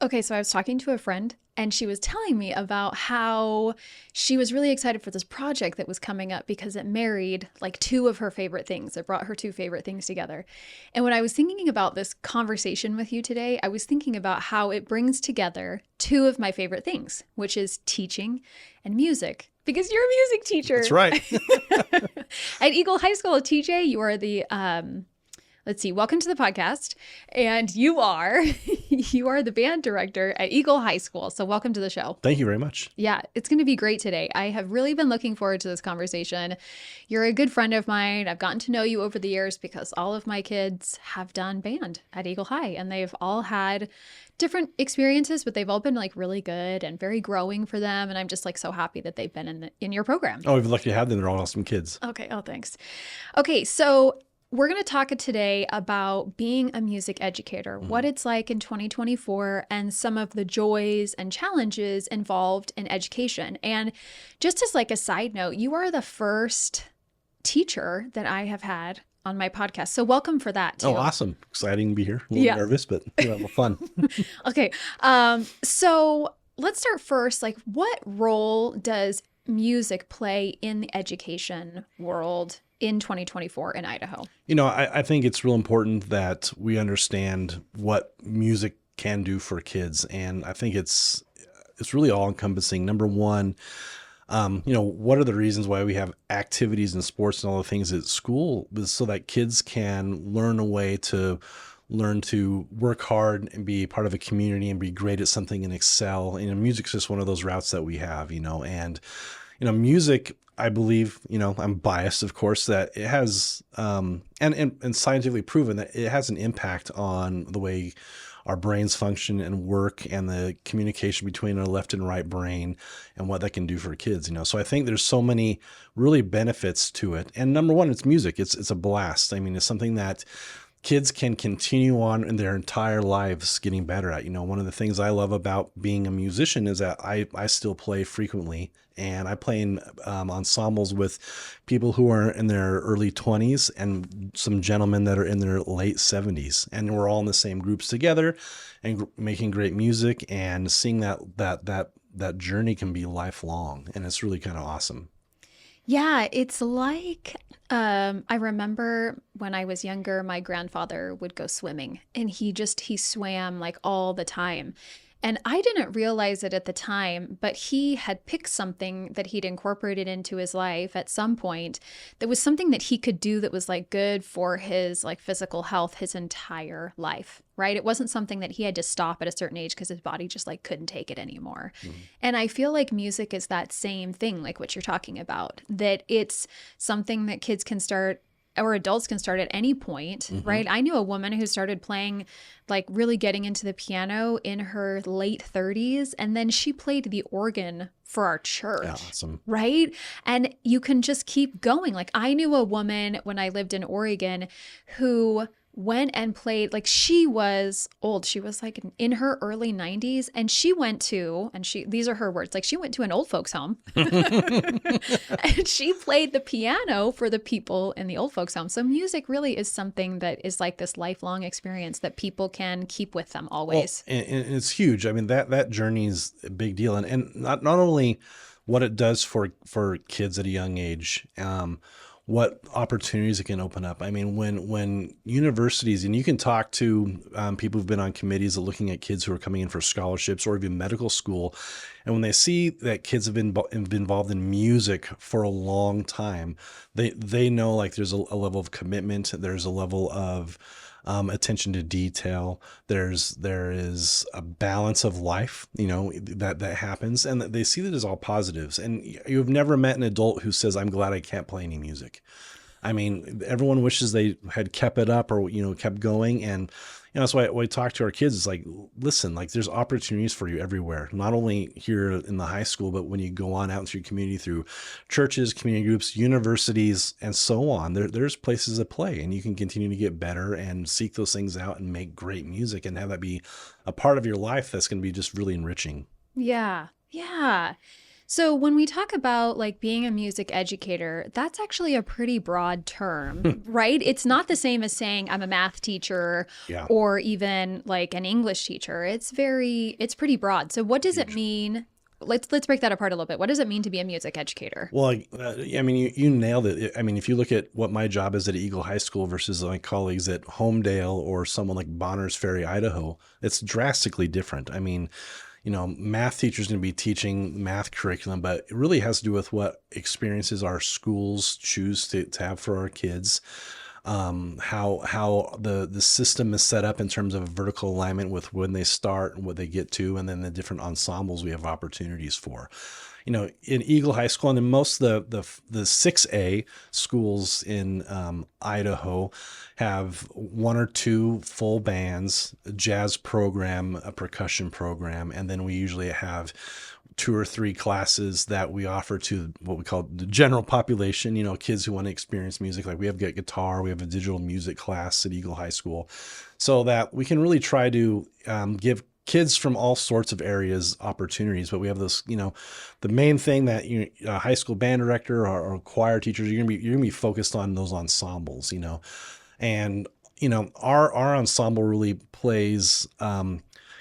Okay, so I was talking to a friend and she was telling me about how she was really excited for this project that was coming up because it married like two of her favorite things. It brought her two favorite things together. And when I was thinking about this conversation with you today, I was thinking about how it brings together two of my favorite things, which is teaching and music. Because you're a music teacher. That's right. At Eagle High School, TJ, you are the let's see, welcome to the podcast. And you are the band director at Eagle High School. So welcome to the show. Thank you very much. Yeah, it's going to be great today. I have really been looking forward to this conversation. You're a good friend of mine. I've gotten to know you over the years because all of my kids have done band at Eagle High and they've all had different experiences, but they've all been like really good and very growing for them. And I'm just like so happy that they've been in your program. Oh, we're lucky to have them. They're all awesome kids. Okay. Oh, thanks. Okay. So we're going to talk today about being a music educator, what it's like in 2024, and some of the joys and challenges involved in education. And just as like a side note, you are the first teacher that I have had on my podcast. So welcome for that too. Oh, awesome. Exciting to be here. A little nervous, but fun. Okay. So let's start first. Like, what role does music play in the education world in 2024 in Idaho? I think it's real important that we understand what music can do for kids. And I think it's really all encompassing. Number one, what are the reasons why we have activities and sports and all the things at school so that kids can learn a way to learn to work hard and be part of a community and be great at something and excel. And music's just one of those routes that we have, and music, I believe, I'm biased, of course, that it has, and scientifically proven that it has an impact on the way our brains function and work and the communication between our left and right brain and what that can do for kids, So I think there's so many really benefits to it. And number one, it's music. It's a blast. I mean, it's something that kids can continue on in their entire lives getting better at. One of the things I love about being a musician is that I still play frequently, and I play in ensembles with people who are in their early 20s and some gentlemen that are in their late 70s. And we're all in the same groups together and making great music, and seeing that journey can be lifelong. And it's really kind of awesome. Yeah, it's like, I remember when I was younger, my grandfather would go swimming and he swam like all the time. And I didn't realize it at the time, but he had picked something that he'd incorporated into his life at some point that was something that he could do that was like good for his like physical health his entire life, right? It wasn't something that he had to stop at a certain age because his body just like couldn't take it anymore. And I feel like music is that same thing, like what you're talking about, that it's something that kids can start or adults can start at any point, right? I knew a woman who started playing, like really getting into the piano in her late 30s, and then she played the organ for our church, awesome. Right? And you can just keep going. Like I knew a woman when I lived in Oregon who went and played, like she was old. She was like in her early 90s, and she went to, and these are her words, like she went to an old folks home and she played the piano for the people in the old folks home. So music really is something that is like this lifelong experience that people can keep with them always. Well, and it's huge. I mean, that journey is a big deal. And not only what it does for kids at a young age, what opportunities it can open up. I mean, when universities, and you can talk to people who've been on committees looking at kids who are coming in for scholarships or even medical school, and when they see that kids have been involved in music for a long time, they know like there's a level of commitment, there's a level of attention to detail. There is a balance of life, that happens, and they see that as all positives. And you've never met an adult who says, "I'm glad I can't play any music." I mean, everyone wishes they had kept it up or, kept going. And, that's why we talk to our kids. It's like, listen, like there's opportunities for you everywhere, not only here in the high school, but when you go on out into your community through churches, community groups, universities, and so on, there's places to play, and you can continue to get better and seek those things out and make great music and have that be a part of your life that's going to be just really enriching. Yeah. Yeah. So when we talk about like being a music educator, that's actually a pretty broad term, right? It's not the same as saying I'm a math teacher Yeah, or even like an English teacher. It's pretty broad. So what does it huge. mean? Let's break that apart a little bit. What does it mean to be a music educator? Well, I mean, you nailed it. I mean, if you look at what my job is at Eagle High School versus my colleagues at Homedale or someone like Bonners Ferry, Idaho, it's drastically different. I mean, math teachers going to be teaching math curriculum, but it really has to do with what experiences our schools choose to have for our kids. How the system is set up in terms of vertical alignment with when they start and what they get to, and then the different ensembles we have opportunities for. In Eagle High School and in most of the 6A schools in Idaho have one or two full bands, a jazz program, a percussion program, and then we usually have two or three classes that we offer to what we call the general population, kids who want to experience music. Like we have guitar, we have a digital music class at Eagle High School, so that we can really try to give kids from all sorts of areas opportunities. But we have this, the main thing that high school band director or choir teachers, you're gonna be focused on those ensembles, and our ensemble really plays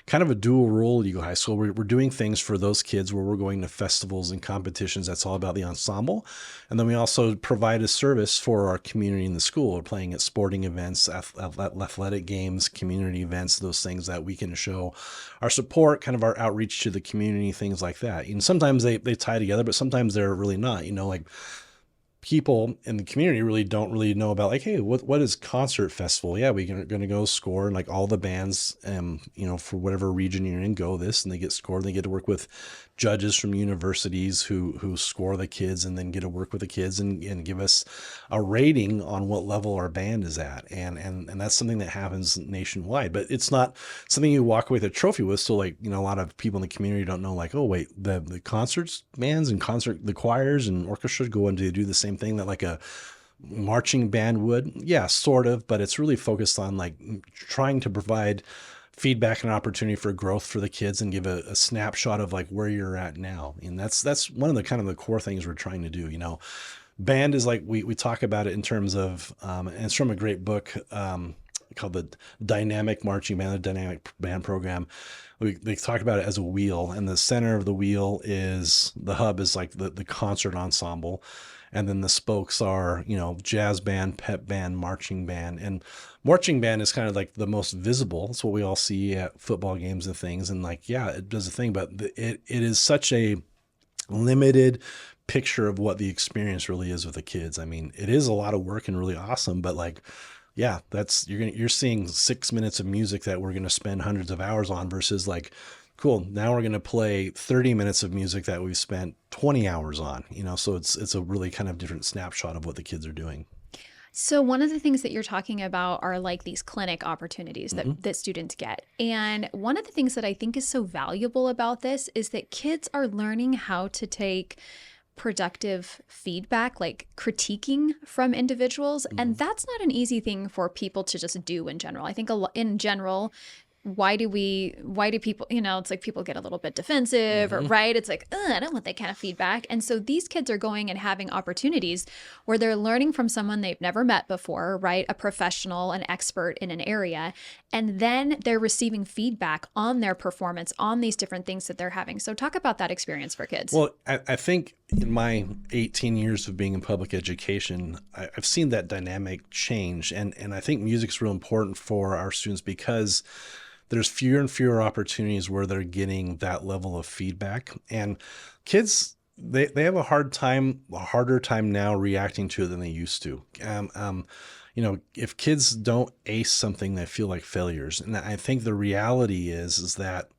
kind of a dual role at Eagle High School. We're doing things for those kids where we're going to festivals and competitions. That's all about the ensemble. And then we also provide a service for our community in the school. We're playing at sporting events, athletic games, community events, those things that we can show our support, kind of our outreach to the community, things like that. And sometimes they tie together, but sometimes they're really not, like people in the community really don't really know about, like, hey, what is concert festival? Yeah, we're going to go score, and like all the bands, for whatever region you're in, go this, and they get scored, and they get to work with judges from universities who score the kids, and then get to work with the kids and give us a rating on what level our band is at. And that's something that happens nationwide, but it's not something you walk away with a trophy with. So like, a lot of people in the community don't know, like, oh wait, the concerts bands and the choirs and orchestras go on to do the same thing that like a marching band would. Yeah, sort of, but it's really focused on like trying to provide feedback and opportunity for growth for the kids and give a snapshot of like where you're at now. And that's one of the kind of the core things we're trying to do. Band is like, we talk about it in terms of, and it's from a great book, called the Dynamic Marching Band, the Dynamic Band Program. They talk about it as a wheel, and the center of the wheel is the hub is like the concert ensemble. And then the spokes are, jazz band, pep band, marching band. And marching band is kind of like the most visible. It's what we all see at football games and things. And like, yeah, it does a thing, but it is such a limited picture of what the experience really is with the kids. I mean, it is a lot of work and really awesome, but like, yeah, you're seeing 6 minutes of music that we're going to spend hundreds of hours on versus like, cool, now we're going to play 30 minutes of music that we've spent 20 hours on, so it's a really kind of different snapshot of what the kids are doing. So one of the things that you're talking about are like these clinic opportunities Mm-hmm. that students get. And one of the things that I think is so valuable about this is that kids are learning how to take productive feedback, like critiquing from individuals. Mm-hmm. And that's not an easy thing for people to just do in general. I think in general, why do people, it's like people get a little bit defensive or Mm-hmm. right. It's like, I don't want that kind of feedback. And so these kids are going and having opportunities where they're learning from someone they've never met before, right? A professional, an expert in an area. And then they're receiving feedback on their performance, on these different things that they're having. So talk about that experience for kids. Well, I think in my 18 years of being in public education, I've seen that dynamic change. And I think music's real important for our students because there's fewer and fewer opportunities where they're getting that level of feedback. And kids, they have a harder time now reacting to it than they used to. If kids don't ace something, they feel like failures. And I think the reality is that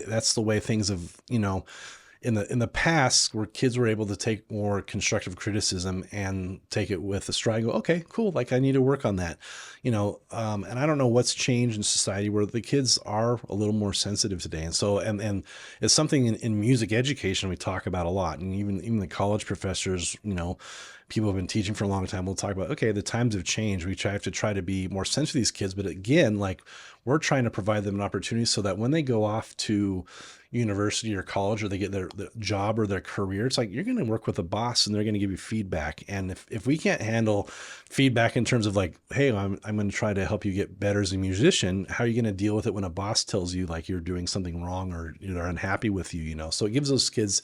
that's the way things have, in the past, where kids were able to take more constructive criticism and take it with a stride and go, okay, cool, like I need to work on that, and I don't know what's changed in society where the kids are a little more sensitive today. And so, and it's something in music education we talk about a lot, and even the college professors, people have been teaching for a long time, we'll talk about, okay, the times have changed. We have to try to be more sensitive to these kids. But again, like we're trying to provide them an opportunity so that when they go off to university or college, or they get their job or their career, it's like you're going to work with a boss and they're going to give you feedback. And if we can't handle feedback in terms of like, hey, I'm going to try to help you get better as a musician, how are you going to deal with it when a boss tells you like you're doing something wrong or they're unhappy with you, So it gives those kids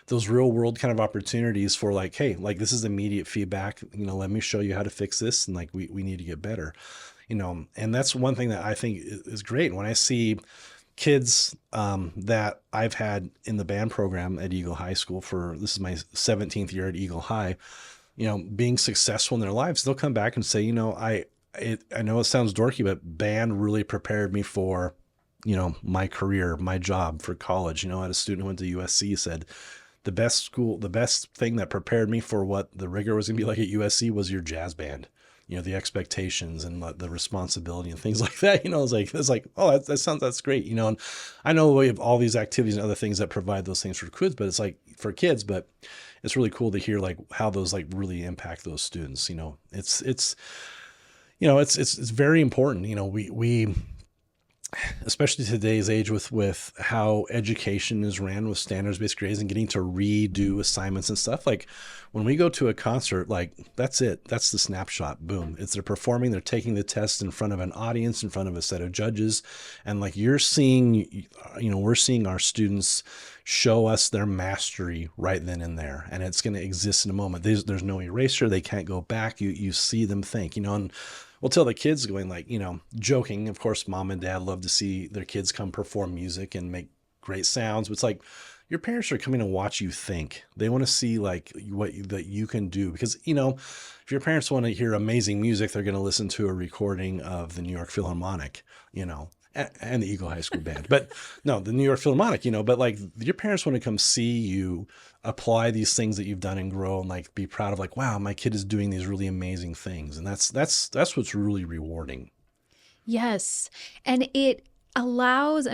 those real world kind of opportunities for like, hey, like this is immediate feedback, let me show you how to fix this. And like, we need to get better, and that's one thing that I think is great when I see kids that I've had in the band program at Eagle High School this is my 17th year at Eagle High, being successful in their lives. They'll come back and say, I know it sounds dorky, but band really prepared me for, my career, my job for college. I had a student who went to USC said, the best thing that prepared me for what the rigor was going to be like at USC was your jazz band. The expectations and the responsibility and things like that. It's like, oh, that's great. And I know we have all these activities and other things that provide those things for kids, but it's like for kids, but it's really cool to hear like how those like really impact those students. It's very important. We especially today's age with how education is ran with standards-based grades and getting to redo assignments and stuff. Like when we go to a concert, like that's it. That's the snapshot. Boom. They're performing, they're taking the test in front of an audience, in front of a set of judges. And like we're seeing our students show us their mastery right then and there. And it's going to exist in a moment. There's no eraser. They can't go back. You see them think, and we'll tell the kids going like, joking, of course, mom and dad love to see their kids come perform music and make great sounds. But it's like your parents are coming to watch you think. They want to see like that you can do, because, if your parents want to hear amazing music, they're going to listen to a recording of the New York Philharmonic, and the Eagle High School Band. But no, the New York Philharmonic, but like your parents want to come see you apply these things that you've done and grow and like be proud of like, wow, my kid is doing these really amazing things. And that's what's really rewarding. Yes. And it allows,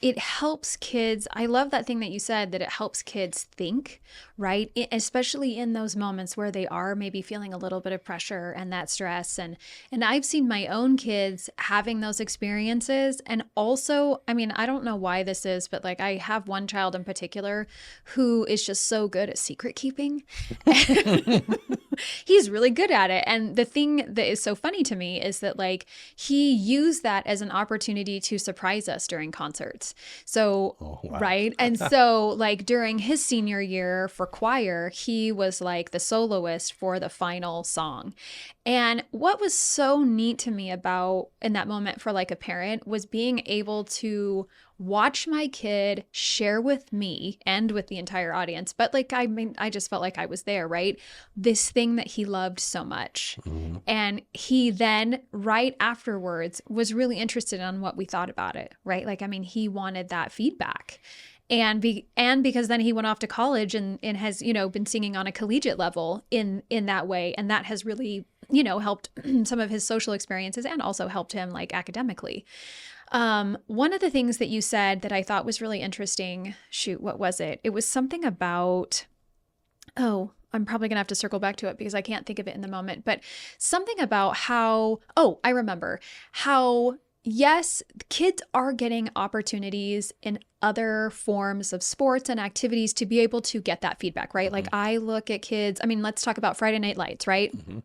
it helps kids. I love that thing that you said, that it helps kids think, right? Especially in those moments where they are maybe feeling a little bit of pressure and that stress. And I've seen my own kids having those experiences. And also, I don't know why this is, but like I have one child in particular who is just so good at secret keeping. He's really good at it. And the thing that is so funny to me is that like he used that as an opportunity to surprise us during concerts. So, oh, wow. Right. And so like during his senior year for choir, he was like the soloist for the final song. And what was so neat to me about in that moment for like a parent was being able to watch my kid share with me and with the entire audience. But like, I just felt like I was there, right? This thing that he loved so much. Mm-hmm. And he then right afterwards was really interested in what we thought about it, right? Like, he wanted that feedback. And because then he went off to college and has, been singing on a collegiate level in that way. And that has really, helped some of his social experiences and also helped him like academically. One of the things that you said that I thought was really interesting, what was it? It was something about, I'm probably going to have to circle back to it because I can't think of it in the moment, but something about I remember how, yes, kids are getting opportunities in other forms of sports and activities to be able to get that feedback, right? Mm-hmm. Like I look at kids, let's talk about Friday Night Lights, right? Mm-hmm.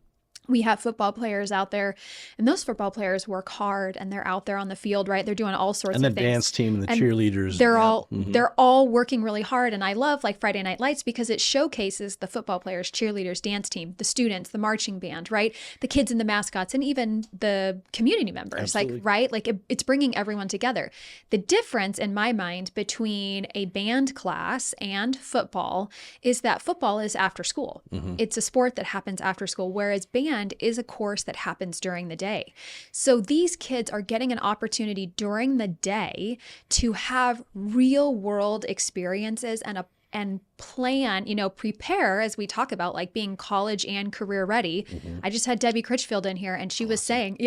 We have football players out there, and those football players work hard, and they're out there on the field, right? They're doing all sorts of things. And the dance team and the cheerleaders. They're all working really hard. And I love like Friday Night Lights because it showcases the football players, cheerleaders, dance team, the students, the marching band, right? The kids and the mascots, and even the community members. Absolutely. Like, right? Like it's bringing everyone together. The difference in my mind between a band class and football is that football is after school. Mm-hmm. It's a sport that happens after school, whereas band is a course that happens during the day. So these kids are getting an opportunity during the day to have real world experiences and plan, prepare, as we talk about like being college and career ready. Mm-hmm. I just had Debbie Critchfield in here and she was saying,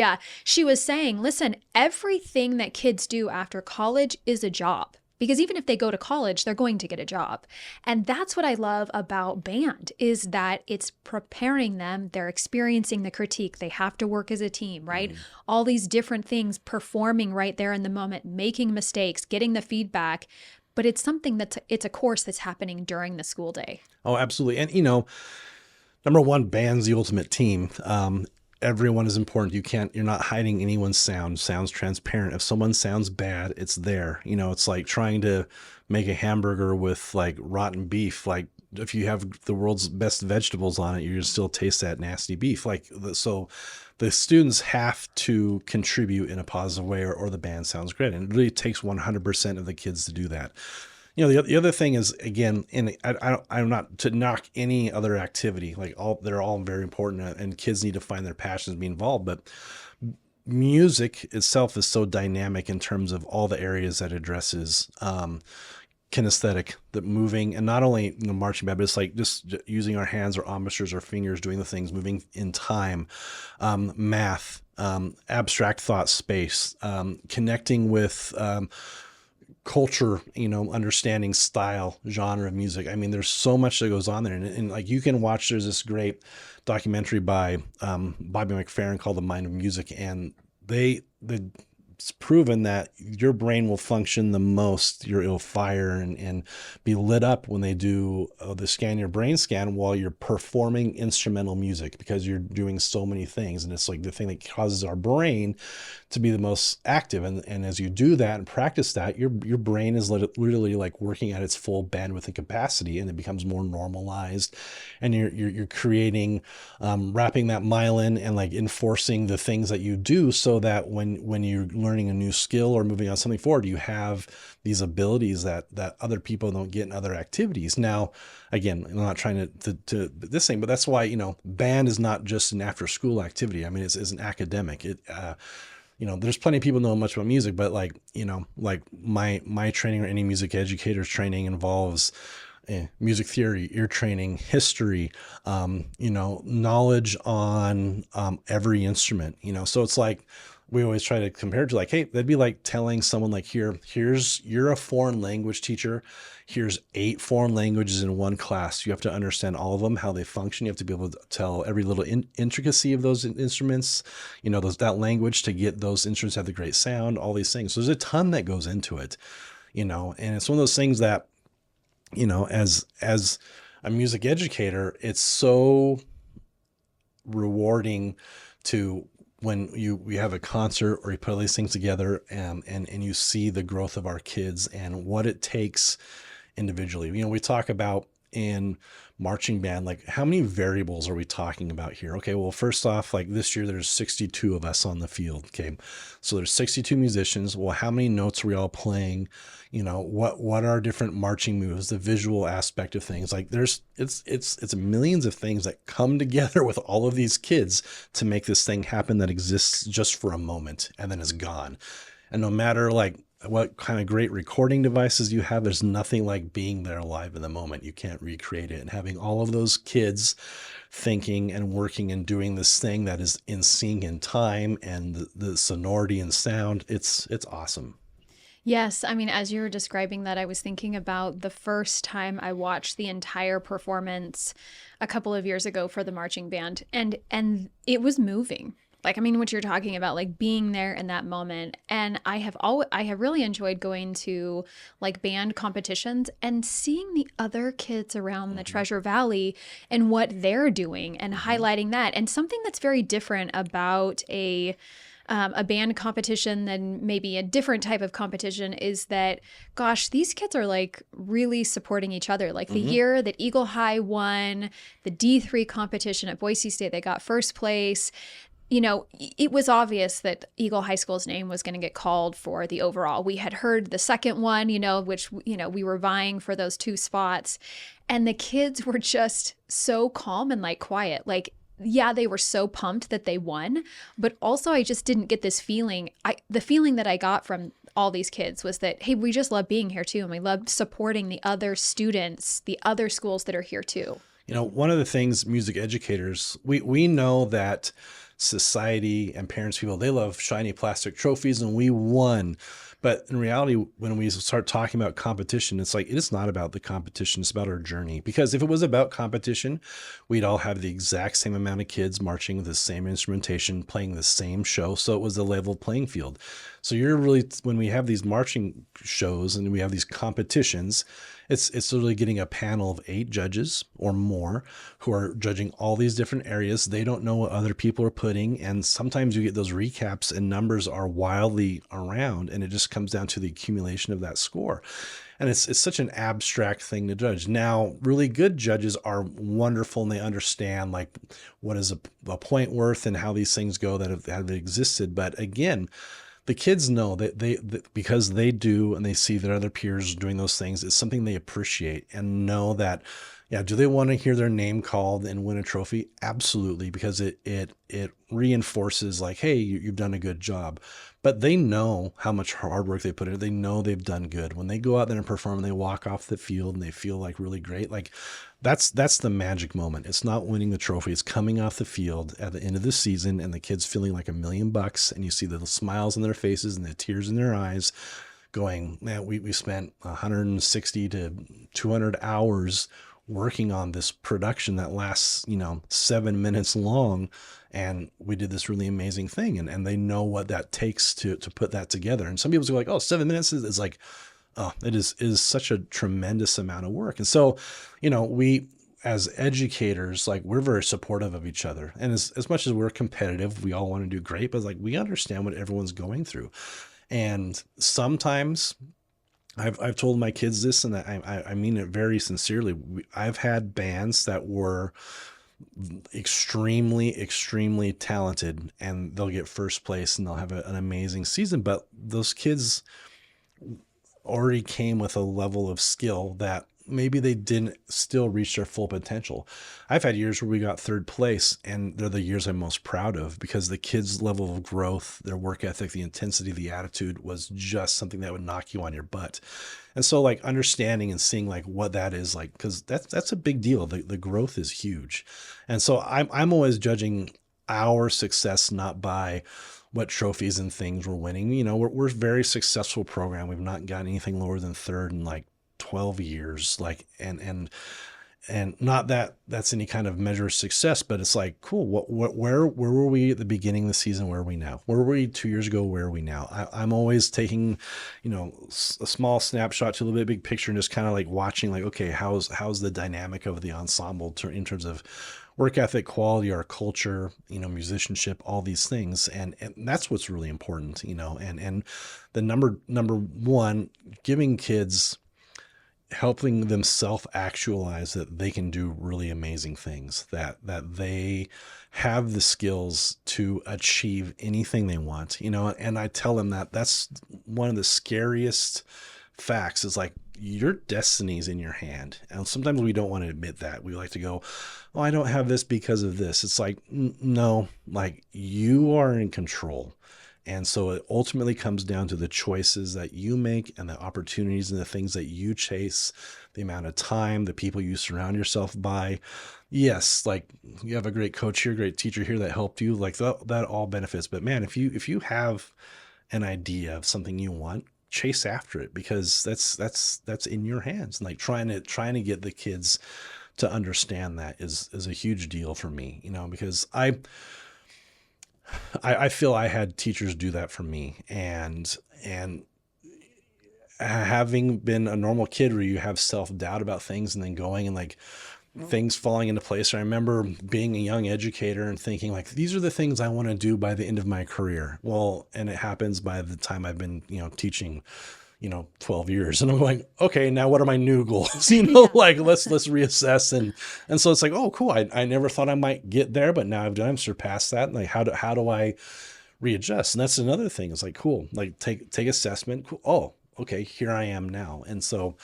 listen, everything that kids do after college is a job. because even if they go to college, they're going to get a job. And that's what I love about band, is that it's preparing them. They're experiencing the critique. They have to work as a team, right? Mhm. All these different things, performing right there in the moment, making mistakes, getting the feedback. But it's something it's a course that's happening during the school day. Oh, absolutely. And, number one, band's the ultimate team. Everyone is important. You're not hiding anyone's sound. Sounds transparent. If someone sounds bad, it's there. It's like trying to make a hamburger with like rotten beef. Like if you have the world's best vegetables on it, you're gonna still taste that nasty beef. So the students have to contribute in a positive way, or the band sounds great. And it really takes 100% of the kids to do that. The other thing is, again, I'm not to knock any other activity, like they're all very important, and kids need to find their passions and be involved. But music itself is so dynamic in terms of all the areas that it addresses. Kinesthetic, the moving, and not only marching band, but it's like just using our hands or embouchures or fingers, doing the things, moving in time, math, abstract thought space, connecting with culture, understanding style, genre of music. I mean, there's so much that goes on there. And like you can watch, there's this great documentary by Bobby McFerrin called The Mind of Music. And it's proven that your brain will function the most, it'll fire and be lit up when they do the your brain scan while you're performing instrumental music, because you're doing so many things. And it's like the thing that causes our brain to be the most active. And as you do that and practice that, your brain is literally like working at its full bandwidth and capacity, and it becomes more normalized. And you're creating, wrapping that myelin and like enforcing the things that you do, so that when you're learning a new skill or moving on something forward, you have these abilities that other people don't get in other activities. Now, again, I'm not trying to this thing, but that's why, band is not just an after school activity. I mean, it's an academic. There's plenty of people know much about music, but like my training or any music educator's training involves music theory, ear training, history, knowledge on every instrument, so it's like, we always try to compare it to like, hey, that'd be like telling someone like, you're a foreign language teacher. Here's 8 foreign languages in one class. You have to understand all of them, how they function. You have to be able to tell every little intricacy of those instruments, that language, to get those instruments to have the great sound, all these things. So there's a ton that goes into it, and it's one of those things that, as a music educator, it's so rewarding to when we have a concert or you put all these things together, and you see the growth of our kids and what it takes individually. We talk about in marching band, like how many variables are we talking about here? Okay, well, first off, like this year there's 62 of us on the field. Okay, so there's 62 musicians. Well, how many notes are we all playing? What are different marching moves, the visual aspect of things? Like it's millions of things that come together with all of these kids to make this thing happen that exists just for a moment and then is gone. And no matter like what kind of great recording devices you have, there's nothing like being there live in the moment. You can't recreate it. And having all of those kids thinking and working and doing this thing that is in sync in time and the sonority and sound, it's awesome. Yes, I mean, as you were describing that, I was thinking about the first time I watched the entire performance a couple of years ago for the marching band, and it was moving. Like, I mean, what you're talking about, like being there in that moment. And I have really enjoyed going to like band competitions and seeing the other kids around the Mm-hmm. Treasure Valley and what they're doing and Mm-hmm. highlighting that. And something that's very different about a band competition than maybe a different type of competition is that, gosh, these kids are like really supporting each other. Like the Mm-hmm. year that Eagle High won the D3 competition at Boise State, they got first place. It was obvious that Eagle High School's name was going to get called for the overall. We had heard the second one, which, we were vying for those 2 spots. And the kids were just so calm and like quiet. Like, yeah, they were so pumped that they won, but also I just didn't get this feeling. The feeling that I got from all these kids was that, hey, we just love being here too. And we love supporting the other students, the other schools that are here too. One of the things music educators, we know that society and parents, people, they love shiny plastic trophies and we won. But in reality, when we start talking about competition, it's like, it is not about the competition. It's about our journey. Because if it was about competition, we'd all have the exact same amount of kids marching with the same instrumentation, playing the same show. So it was a level playing field. So you're really, when we have these marching shows and we have these competitions, it's literally getting a panel of 8 judges or more who are judging all these different areas. They don't know what other people are putting, and sometimes you get those recaps and numbers are wildly around, and it just comes down to the accumulation of that score. And it's such an abstract thing to judge. Now, really good judges are wonderful, and they understand like what is a point worth and how these things go that have existed. But again, the kids know that because they do, and they see their other peers doing those things, it's something they appreciate and know that, yeah, do they want to hear their name called and win a trophy? Absolutely, because it reinforces like, hey, you've done a good job. But they know how much hard work they put in. They know they've done good. When they go out there and perform and they walk off the field and they feel like really great, like that's the magic moment. It's not winning the trophy. It's coming off the field at the end of the season and the kids feeling like $1,000,000, and you see the smiles on their faces and the tears in their eyes going, man, we spent 160 to 200 hours working on this production that lasts, 7 minutes long. And we did this really amazing thing. And they know what that takes to put that together. And some people are like, oh, 7 minutes is like, oh, it is such a tremendous amount of work. And so, we, as educators, like, we're very supportive of each other. And as much as we're competitive, we all want to do great, but like, we understand what everyone's going through. And sometimes I've told my kids this, and I mean it very sincerely. I've had bands that were extremely, extremely talented, and they'll get first place and they'll have an amazing season. But those kids already came with a level of skill that maybe they didn't still reach their full potential. I've had years where we got third place, and they're the years I'm most proud of, because the kids' level of growth, their work ethic, the intensity, the attitude was just something that would knock you on your butt. And so like understanding and seeing like what that is like, because that's a big deal. The growth is huge. And so I'm always judging our success not by what trophies and things we're winning. We're a very successful program. We've not gotten anything lower than third in like 12 years, like, and not that that's any kind of measure of success, but it's like, cool. Where were we at the beginning of the season? Where are we now? Where were we 2 years ago? Where are we now? I'm always taking, a small snapshot to a little bit big picture, and just kind of like watching, like, okay, how's the dynamic of the ensemble in terms of work ethic, quality, our culture, musicianship, all these things. And that's what's really important, and the number one, giving kids, helping them self-actualize that they can do really amazing things, that they have the skills to achieve anything they want, and I tell them that that's one of the scariest facts, is like, your destiny's in your hand. And sometimes we don't want to admit that. We like to go, oh, I don't have this because of this. It's like, no, like, you are in control. And so it ultimately comes down to the choices that you make and the opportunities and the things that you chase, the amount of time, the people you surround yourself by. Yes, like, you have a great coach here, great teacher here that helped you, like that all benefits. But man, if you have an idea of something you want, chase after it, because that's in your hands. And like trying to get the kids to understand that is a huge deal for me, because I feel I had teachers do that for me, and having been a normal kid where you have self-doubt about things, and then going and like things falling into place. I remember being a young educator and thinking like, these are the things I want to do by the end of my career. Well, and it happens by the time I've been, teaching, 12 years, and I'm going, okay, now what are my new goals? Yeah. Like, let's reassess. And so it's like, oh, cool. I never thought I might get there, but now I've surpassed that. And like, how do I readjust? And that's another thing. It's like, cool, like take assessment. Cool. Oh, okay, here I am now. And so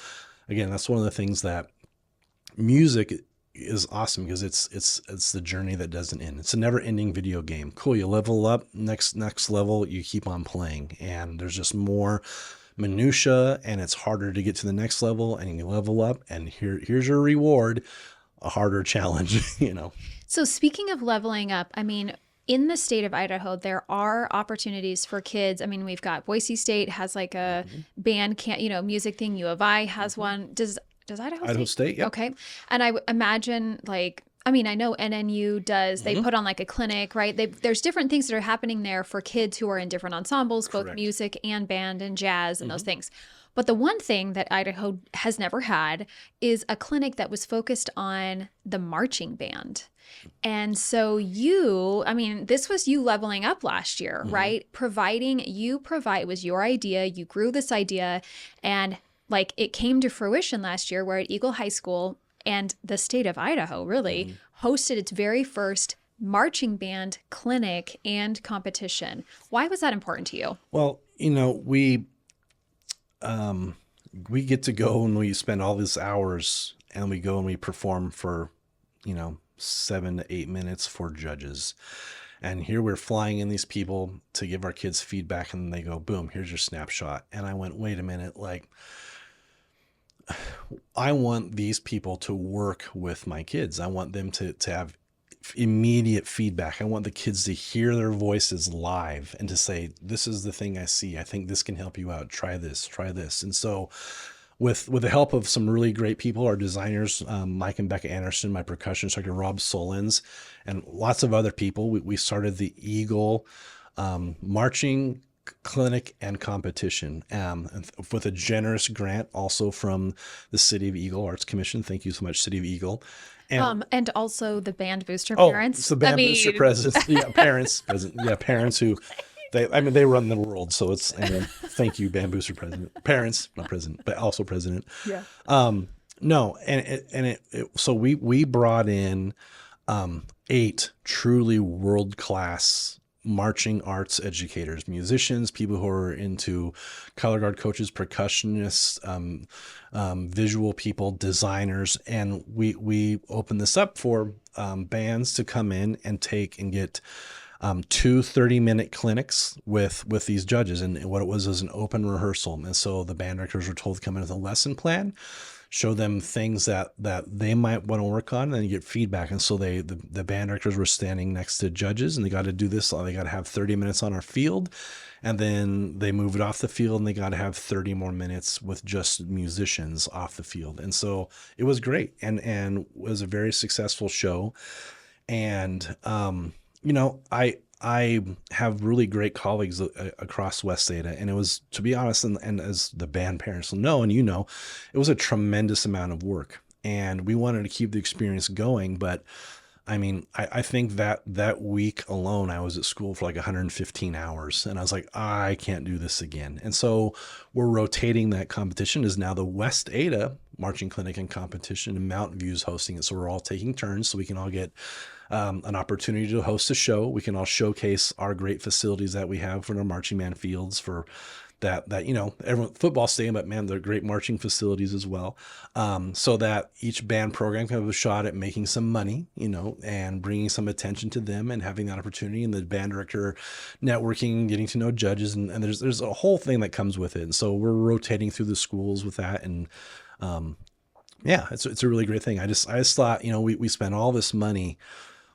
again, that's one of the things that music is awesome, because it's the journey that doesn't end. It's a never ending video game. Cool. You level up, next level, you keep on playing, and there's just more minutia, and it's harder to get to the next level, and you level up, and here's your reward, a harder challenge. So speaking of leveling up, I mean, in the state of Idaho, there are opportunities for kids. I mean, we've got Boise State has like a Hmm. band camp, music thing. U of I has Hmm. one. Does Idaho Idaho State? State, yep. Okay. And I imagine like, I mean, I know NNU does. They Hmm. put on like a clinic, right? There's different things that are happening there for kids who are in different ensembles, both Correct. music and band and jazz and those Hmm. things. But the one thing that Idaho has never had is a clinic that was focused on the marching band. And so I mean, this was you leveling up last year, Hmm. right? It was your idea. You grew this idea and like it came to fruition last year where at Eagle High School and the state of Idaho really Hmm. hosted its very first marching band clinic and competition. Why was that important to you? Well, um, we get to go and we spend all these hours and we go and we perform for, 7 to 8 minutes for judges. And here we're flying in these people to give our kids feedback and they go, boom, here's your snapshot. And I went, wait a minute, like I want these people to work with my kids. I want them to have immediate feedback. I want the kids to hear their voices live and to say, this is the thing I see. I think this can help you out. Try this, try this. And so with the help of some really great people, our designers, Mike and Becca Anderson, my percussion instructor, Rob Solins, and lots of other people, we started the Eagle marching clinic and competition with a generous grant also from the City of Eagle Arts Commission. Thank you so much, City of Eagle. And And also the band booster oh, it's parents. the I band booster mean, presidents, yeah, parents who they run the world. So it's, and thank you, band booster president, parents, not president, but also president. yeah. No, so we brought in 8 truly world class marching arts educators, musicians, people who are into color guard coaches, percussionists, visual people, designers, and we open this up for bands to come in and take and get two 30-minute clinics with these judges. And what it was an open rehearsal. And so the band directors were told to come in with a lesson plan, show them things that they might want to work on, and then get feedback. And so the band directors were standing next to judges, and they got to do this. They got to have 30 minutes on our field, and then they move it off the field, and they got to have 30 more minutes with just musicians off the field. And so it was great, and was a very successful show. And I have really great colleagues across West Ada, and it was, to be honest, and as the band parents will know, and it was a tremendous amount of work, and we wanted to keep the experience going. But I mean, I think that week alone, I was at school for like 115 hours, and I was like, I can't do this again. And so we're rotating that competition. Is now the West Ada marching clinic and competition, and Mountain View is hosting it. So we're all taking turns, so we can all get an opportunity to host a show. We can all showcase our great facilities that we have for our marching band fields, for that everyone football stadium, but man, they're great marching facilities as well. So that each band program can have a shot at making some money, and bringing some attention to them and having that opportunity, and the band director networking, getting to know judges, and there's a whole thing that comes with it. And so we're rotating through the schools with that, and yeah, it's a really great thing. I just thought, we spent all this money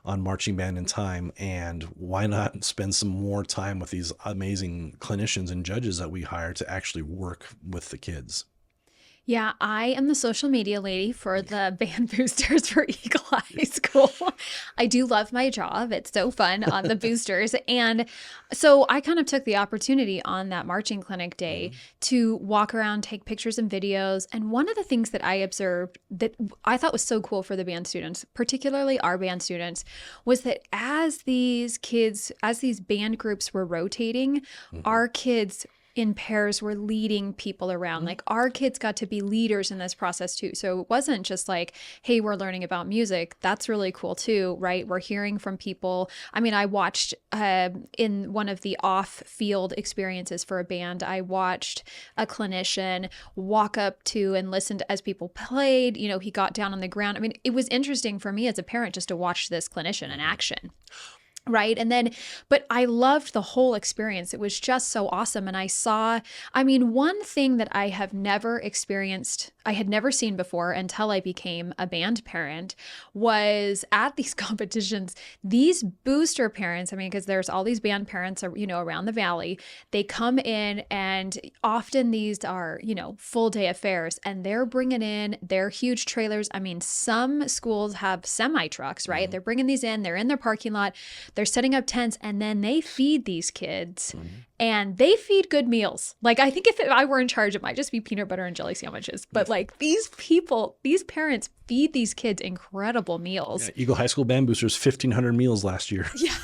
on marching band and time, and why not spend some more time with these amazing clinicians and judges that we hire to actually work with the kids. Yeah, I am the social media lady for the band boosters for Eagle High School. I do love my job. It's so fun on the boosters. And so I kind of took the opportunity on that marching clinic day Mm-hmm. to walk around, take pictures and videos. And one of the things that I observed that I thought was so cool for the band students, particularly our band students, was that as these band groups were rotating, Mm-hmm. our kids in pairs were leading people around. Like our kids got to be leaders in this process too. So it wasn't just like, hey, we're learning about music. That's really cool too, right? We're hearing from people. I mean, I watched in one of the off-field experiences for a band, I watched a clinician walk up to and listened as people played. He got down on the ground. I mean, it was interesting for me as a parent just to watch this clinician in action. Right. And then, but I loved the whole experience. It was just so awesome. And one thing that I have never experienced I had never seen before until I became a band parent was at these competitions. These booster parents, I mean, because there's all these band parents, around the valley, they come in and often these are, full day affairs and they're bringing in their huge trailers. I mean, some schools have semi trucks, right? Mhm. They're bringing these in, they're in their parking lot, they're setting up tents, and then they feed these kids Mhm. and they feed good meals. Like, I think if I were in charge, it might just be peanut butter and jelly sandwiches. But like these people, these parents feed these kids incredible Yeah, meals. Eagle High School Band Boosters, 1,500 meals last year. Yeah.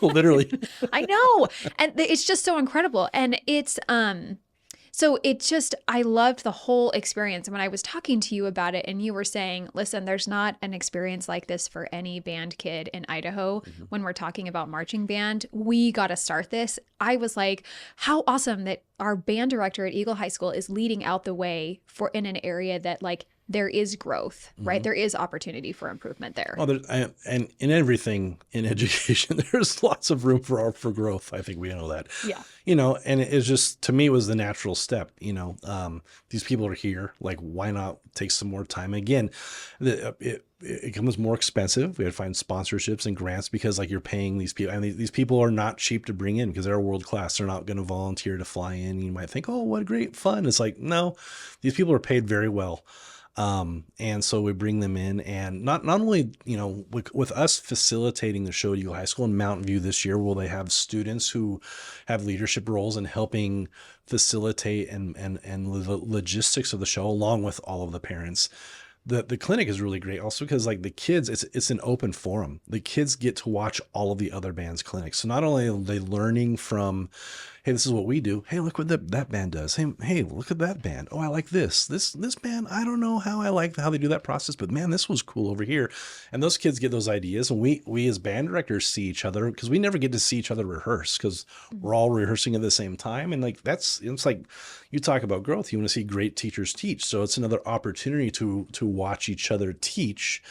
Literally. I know. And it's just so incredible. And so it just, I loved the whole experience. And when I was talking to you about it and you were saying, listen, there's not an experience like this for any band kid in Idaho. Mhm. When we're talking about marching band, we got to start this. I was like, how awesome that our band director at Eagle High School is leading out the way for in an area that like there is growth, right? Mhm. There is opportunity for improvement there. Well, and in everything in education, there's lots of room for growth. I think we know that. Yeah. And it's just, to me, it was the natural step. These people are here. Like, why not take some more time? Again, it becomes more expensive. We had to find sponsorships and grants because, like, you're paying these people, and these people are not cheap to bring in because they're world class. They're not going to volunteer to fly in. You might think, oh, what great fun. It's like, no, these people are paid very well. And so we bring them in, and not only, with us facilitating the show at Eagle High School in Mountain View this year, will they have students who have leadership roles in helping facilitate and the logistics of the show along with all of the parents. The clinic is really great also because, like, the kids, it's an open forum. The kids get to watch all of the other bands' clinics. So not only are they learning from, hey, this is what we do. Hey, look what that band does. Hey, look at that band. Oh, I like this band. I don't know how I like how they do that process, but man, this was cool over here. And those kids get those ideas, and we as band directors see each other because we never get to see each other rehearse because we're all rehearsing at the same time. And like it's like, you talk about growth. You want to see great teachers teach. So it's another opportunity to watch each other teach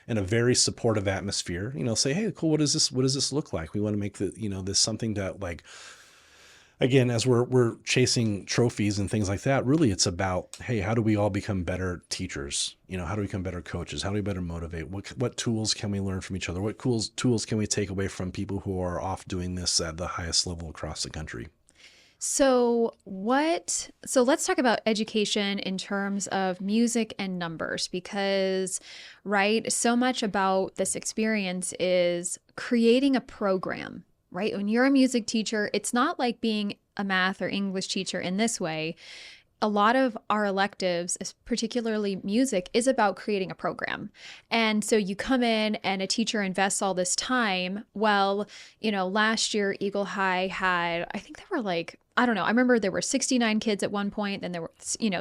in a very supportive atmosphere. Say, hey, cool. What does this look like? We want to make this something that, like, again, as we're chasing trophies and things like that, really it's about, hey, how do we all become better teachers? How do we become better coaches? How do we better motivate? What tools can we learn from each other? What tools can we take away from people who are off doing this at the highest level across the country? So let's talk about education in terms of music and numbers because, right, so much about this experience is creating a program, right? When you're a music teacher, it's not like being a math or English teacher in this way. A lot of our electives, particularly music, is about creating a program. And so you come in and a teacher invests all this time. Well, last year Eagle High had, I think there were like, I don't know, I remember there were 69 kids at one point, then there were,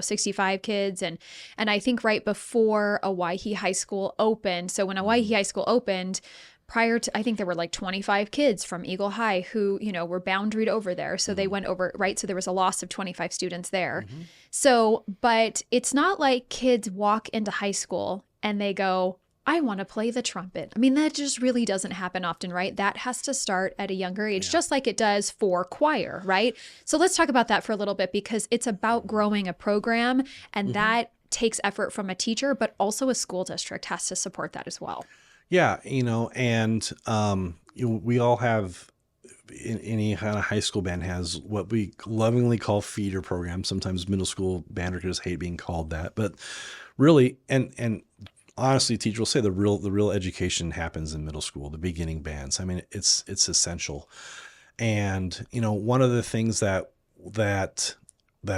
65 kids. And I think right before Owyhee High School opened, so when Owyhee High School opened, prior to, I think there were like 25 kids from Eagle High who, were boundaried over there. So they went over, right? So there was a loss of 25 students there. Mm-hmm. So, but it's not like kids walk into high school and they go, I want to play the trumpet. I mean, that just really doesn't happen often, right? That has to start at a younger age, Yeah. just like it does for choir, right? So let's talk about that for a little bit because it's about growing a program, and Mm-hmm. that takes effort from a teacher, but also a school district has to support that as well. Yeah, and we all have, in any kind of high school band has what we lovingly call feeder programs. Sometimes middle school band directors hate being called that, but really, and honestly, teachers will say the real education happens in middle school, the beginning bands. I mean, it's essential. And one of the things that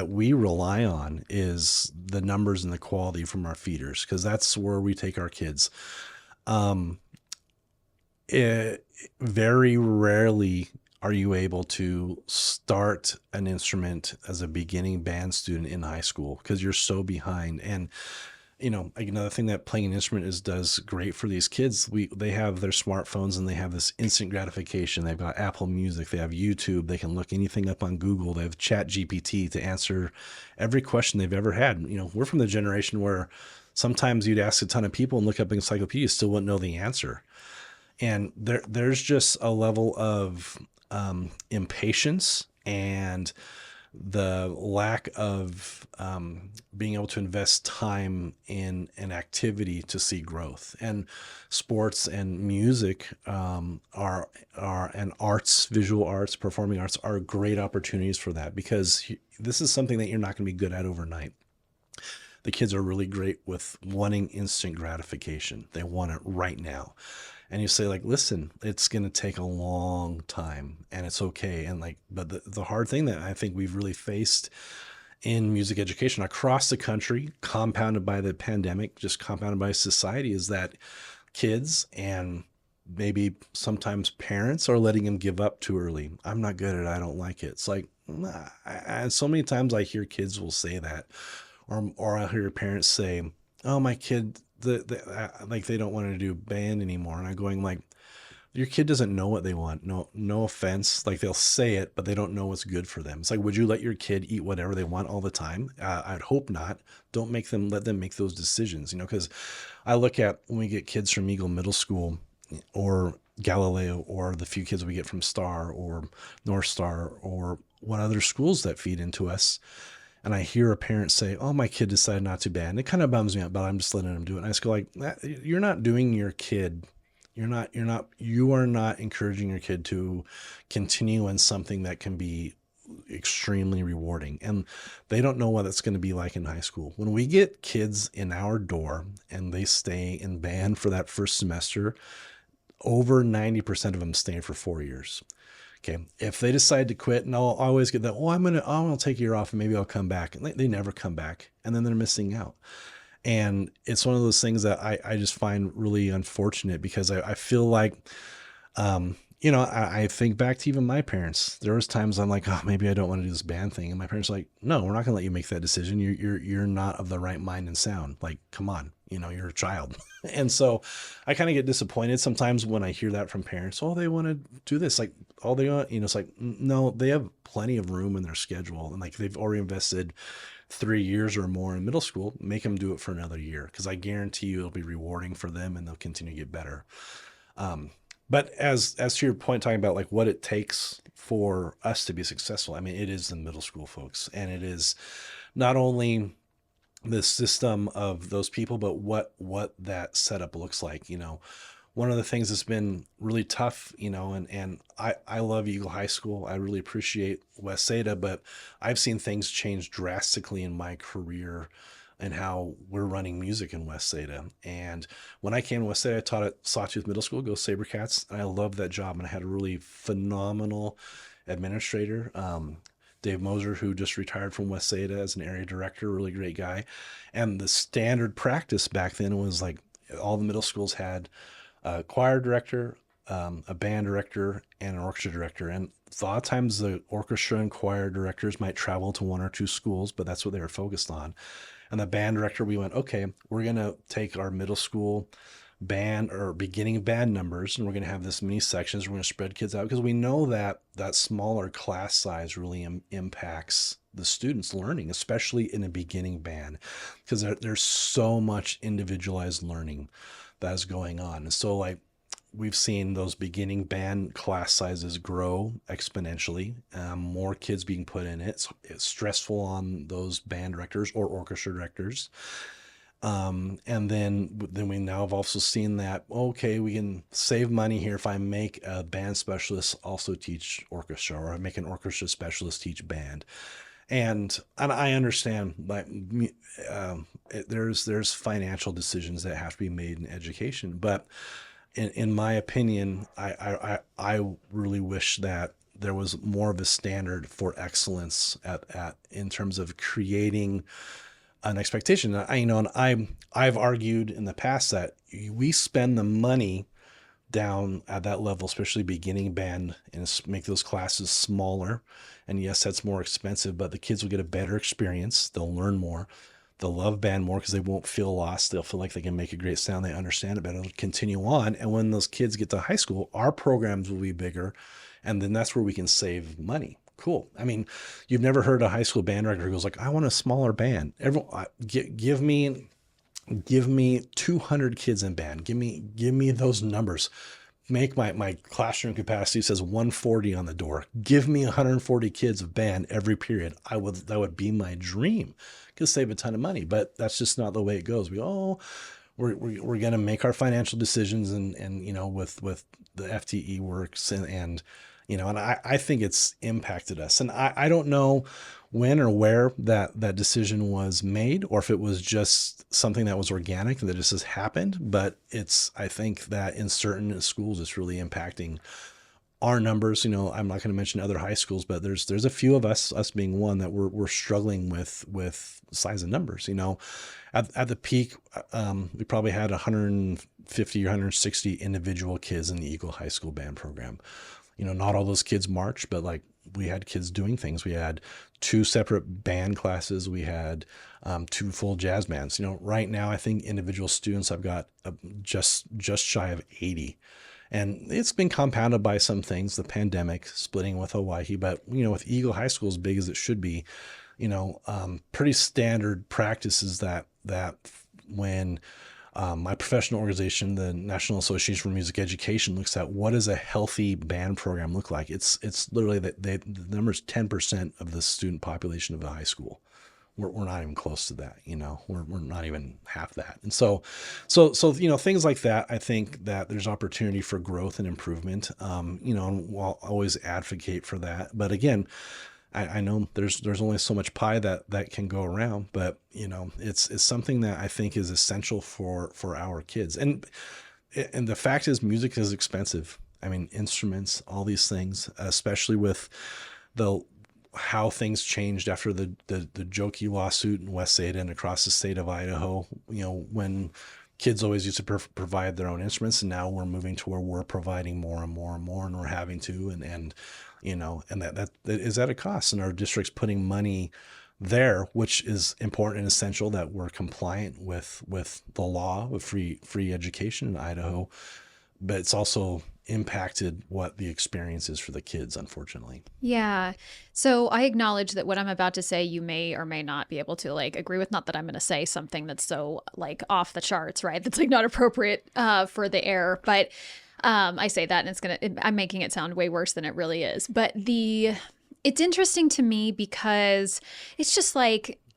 we rely on is the numbers and the quality from our feeders, because that's where we take our kids. Very rarely are you able to start an instrument as a beginning band student in high school because you're so behind. And another thing that playing an instrument does great for these kids. They have their smartphones and they have this instant gratification. They've got Apple Music, they have YouTube, they can look anything up on Google. They have Chat GPT to answer every question they've ever had. We're from the generation where sometimes you'd ask a ton of people and look up an encyclopedia, you still wouldn't know the answer. And there's just a level of impatience and the lack of being able to invest time in an activity to see growth. And sports and music are and arts, visual arts, performing arts are great opportunities for that, because this is something that you're not going to be good at overnight. The kids are really great with wanting instant gratification. They want it right now. And you say, like, listen, it's going to take a long time and it's okay. And like, but the hard thing that I think we've really faced in music education across the country, compounded by the pandemic, just compounded by society, is that kids and maybe sometimes parents are letting them give up too early. I'm not good at it. I don't like it. It's like, nah. And so many times I hear kids will say that, or I hear parents say, "Oh, my kid, like they don't want to do band anymore," and I'm going like, your kid doesn't know what they want. No, no offense. Like they'll say it, but they don't know what's good for them. It's like, would you let your kid eat whatever they want all the time? I'd hope not. Don't let them make those decisions, because I look at when we get kids from Eagle Middle School or Galileo, or the few kids we get from Star or North Star, or what other schools that feed into us. And I hear a parent say, "Oh, my kid decided not to band." It kind of bums me out, but I'm just letting them do it. And I just go like, you're not doing your kid. You are not encouraging your kid to continue in something that can be extremely rewarding. And they don't know what it's going to be like in high school. When we get kids in our door and they stay in band for that first semester, over 90% of them stay for 4 years. Okay. If they decide to quit, and I'll always get that, I'll take a year off and maybe I'll come back. And they never come back. And then they're missing out. And it's one of those things that I just find really unfortunate, because I feel like, I think back to even my parents. There was times I'm like, oh, maybe I don't want to do this band thing. And my parents are like, no, we're not going to let you make that decision. You're not of the right mind and sound. Like, come on, you're a child. And so I kind of get disappointed sometimes when I hear that from parents. Oh, they want to do this. Like, all they want, it's like, no, they have plenty of room in their schedule. And like, they've already invested 3 years or more in middle school. Make them do it for another year, because I guarantee you it'll be rewarding for them and they'll continue to get better. But as to your point, talking about like what it takes for us to be successful, I mean, it is the middle school folks, and it is not only the system of those people, but what that setup looks like. One of the things that's been really tough, and I love Eagle High School. I really appreciate West Ada, but I've seen things change drastically in my career and how we're running music in West Ada. And when I came to West Ada, I taught at Sawtooth Middle School, go Sabercats, and I loved that job. And I had a really phenomenal administrator, Dave Moser, who just retired from West Ada as an area director, really great guy. And the standard practice back then was like all the middle schools had a choir director, a band director, and an orchestra director. And a lot of times the orchestra and choir directors might travel to one or two schools, but that's what they were focused on. And the band director, we went, okay, we're going to take our middle school band or beginning band numbers, and we're going to have this many sections. We're going to spread kids out, because we know that that smaller class size really impacts the students' learning, especially in a beginning band, because there's so much individualized learning that is going on. And so like, we've seen those beginning band class sizes grow exponentially, more kids being put in it. It's stressful on those band directors or orchestra directors. And then we now have also seen that, okay, we can save money here if I make a band specialist also teach orchestra, or I make an orchestra specialist teach band. And I understand, like, there's financial decisions that have to be made in education, but in my opinion, I really wish that there was more of a standard for excellence at in terms of creating an expectation. And I've argued in the past that we spend the money down at that level, especially beginning band, and make those classes smaller. And yes, that's more expensive, but the kids will get a better experience. They'll learn more. They'll love band more because they won't feel lost. They'll feel like they can make a great sound. They understand it better. They'll continue on. And when those kids get to high school, our programs will be bigger. And then that's where we can save money. Cool. I mean, you've never heard a high school band director who goes like, I want a smaller band. Everyone, give me 200 kids in band. Give me those numbers. make my classroom capacity says 140 on the door. Give me 140 kids of band every period. That would be my dream. Could save a ton of money, but that's just not the way it goes. We're going to make our financial decisions and with the FTE works and I think it's impacted us. And I don't know when or where that decision was made, or if it was just something that was organic that just has happened. But I think that in certain schools, it's really impacting our numbers. I'm not going to mention other high schools, but there's a few of us being one, that we're struggling with size of numbers. At the peak, we probably had 150 or 160 individual kids in the Eagle High School band program. Not all those kids marched, but like we had kids doing things. We had 2 separate band classes. We had 2 full jazz bands. Right now, I think individual students, I've got just shy of 80. And it's been compounded by some things, the pandemic, splitting with Hawaii. But, with Eagle High School as big as it should be, pretty standard practices that when my professional organization, the National Association for Music Education, looks at what does a healthy band program look like. It's literally that the number is 10% of the student population of the high school. We're not even close to that. We're not even half that. And so things like that. I think that there's opportunity for growth and improvement. And I'll always advocate for that. But again, I know there's only so much pie that can go around, but it's something that I think is essential for our kids. And the fact is, music is expensive. I mean, instruments, all these things, especially with how things changed after the Jokey lawsuit in West Ada and across the state of Idaho. When kids always used to provide their own instruments, and now we're moving to where we're providing more and more and more, and we're having to, and that is at a cost. And our district's putting money there, which is important and essential, that we're compliant with the law of free education in Idaho. But it's also impacted what the experience is for the kids, unfortunately. Yeah. So I acknowledge that what I'm about to say, you may or may not be able to agree with. Not that I'm going to say something that's so off the charts, right? That's not appropriate for the air. But I say that and I'm making it sound way worse than it really is. But it's interesting to me because it's just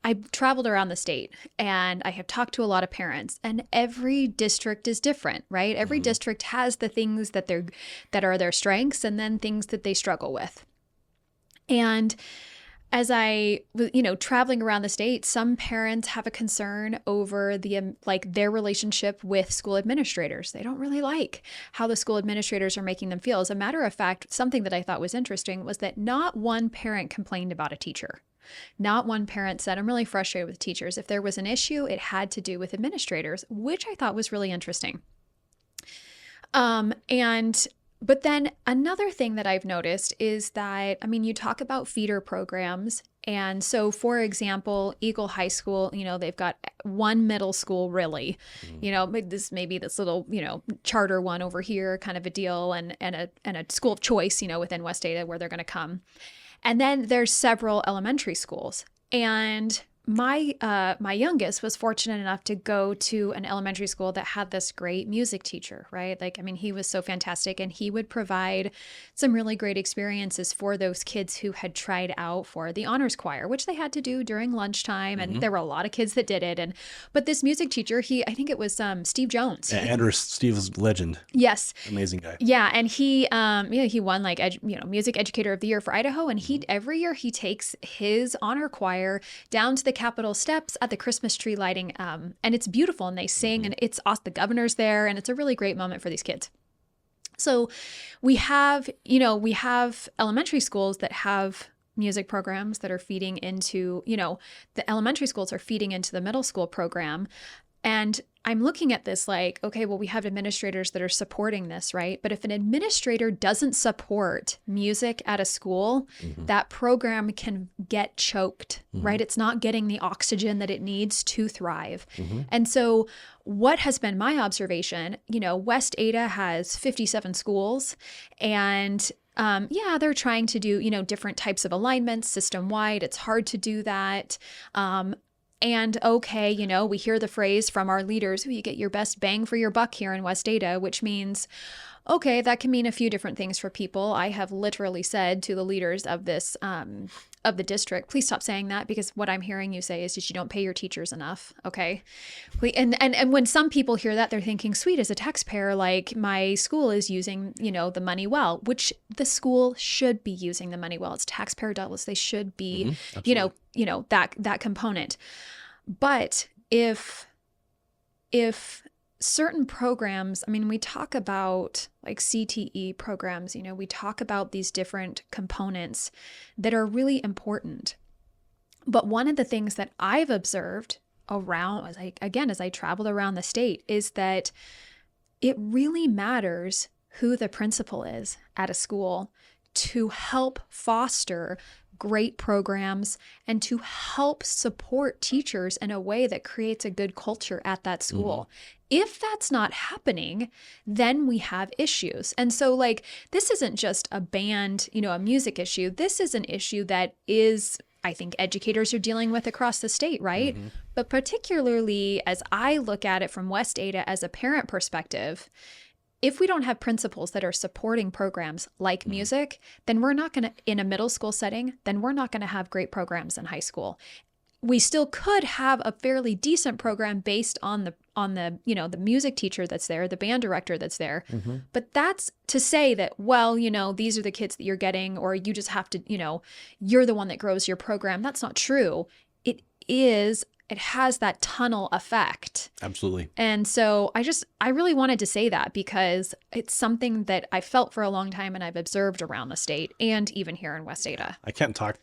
I've traveled around the state and I have talked to a lot of parents, and every district is different, right? Every district has the things that are their strengths, and then things that they struggle with. And as I, traveling around the state, some parents have a concern over their relationship with school administrators. They don't really like how the school administrators are making them feel. As a matter of fact, something that I thought was interesting was that not one parent complained about a teacher. Not one parent said, I'm really frustrated with teachers. If there was an issue, it had to do with administrators, which I thought was really interesting. But then another thing that I've noticed is that, you talk about feeder programs. And so, for example, Eagle High School, they've got one middle school, really, this little, charter one over here kind of a deal, and a school of choice, within West Ada where they're going to come. And then there's several elementary schools. And my youngest was fortunate enough to go to an elementary school that had this great music teacher, right? He was so fantastic, and he would provide some really great experiences for those kids who had tried out for the honors choir, which they had to do during lunchtime. And there were a lot of kids that did it. But this music teacher, I think it was Steve Jones. Andrew Steve's legend. Yes. Amazing guy. Yeah. And he won music educator of the year for Idaho. And every year he takes his honor choir down to the Capitol steps at the Christmas tree lighting. And it's beautiful, and they sing, and it's awesome. The governor's there, and it's a really great moment for these kids. So we have elementary schools that have music programs that are feeding into, the elementary schools are feeding into the middle school program. And I'm looking at this okay, well, we have administrators that are supporting this, right? But if an administrator doesn't support music at a school, that program can get choked, right? It's not getting the oxygen that it needs to thrive. And so what has been my observation, West Ada has 57 schools, and they're trying to do, different types of alignments system-wide. It's hard to do that. And okay, we hear the phrase from our leaders, you get your best bang for your buck here in West Ada, which means Okay, that can mean a few different things for people. I have literally said to the leaders of this of the district, please stop saying that, because what I'm hearing you say is that you don't pay your teachers enough. Okay, and when some people hear that, they're thinking, sweet, as a taxpayer, like my school is using, the money well, which the school should be using the money well. It's taxpayer dollars. They should be, Absolutely. that component. But if certain programs, I mean, we talk about like CTE programs, we talk about these different components that are really important. But one of the things that I've observed around, as I traveled around the state, is that it really matters who the principal is at a school to help foster great programs and to help support teachers in a way that creates a good culture at that Mm-hmm. school. If that's not happening, then we have issues. And so, like, this isn't just a band, a music issue. This is an issue that is, I think, educators are dealing with across the state, right? Mm-hmm. But particularly as I look at it from West Ada as a parent perspective, if we don't have principals that are supporting programs like Mm-hmm. music, then we're not going to, in a middle school setting, then we're not going to have great programs in high school. We still could have a fairly decent program based on the music teacher that's there, the band director that's there. Mm-hmm. But that's to say that, well, these are the kids that you're getting, or you just have to, you're the one that grows your program. That's not true. It has that tunnel effect. Absolutely. And so I really wanted to say that because it's something that I felt for a long time and I've observed around the state and even here in West Ada. I can't talk,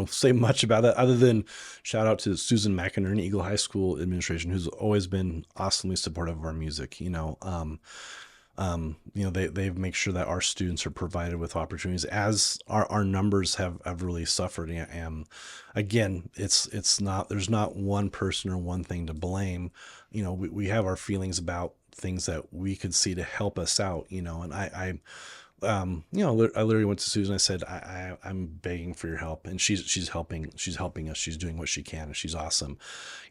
say much about that other than shout out to Susan McInerney, Eagle High School administration, who's always been awesomely supportive of our music. They make sure that our students are provided with opportunities, as our numbers have really suffered. And again, it's not, there's not one person or one thing to blame. We have our feelings about things that we could see to help us out, and I literally went to Susan. I said, I'm begging for your help, and she's helping us. She's doing what she can, and she's awesome,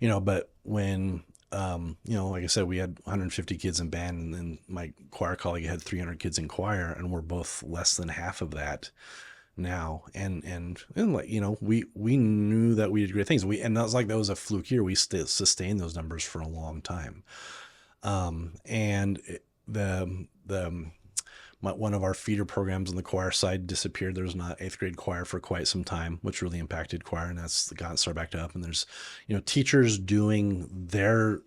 But when like I said, we had 150 kids in band, and then my choir colleague had 300 kids in choir, and we're both less than half of that now. And like we knew that we did great things. And that was a fluke year. We still sustained those numbers for a long time. And one of our feeder programs on the choir side disappeared. There was not eighth grade choir for quite some time, which really impacted choir, and that's gotten started back up. And there's, teachers doing their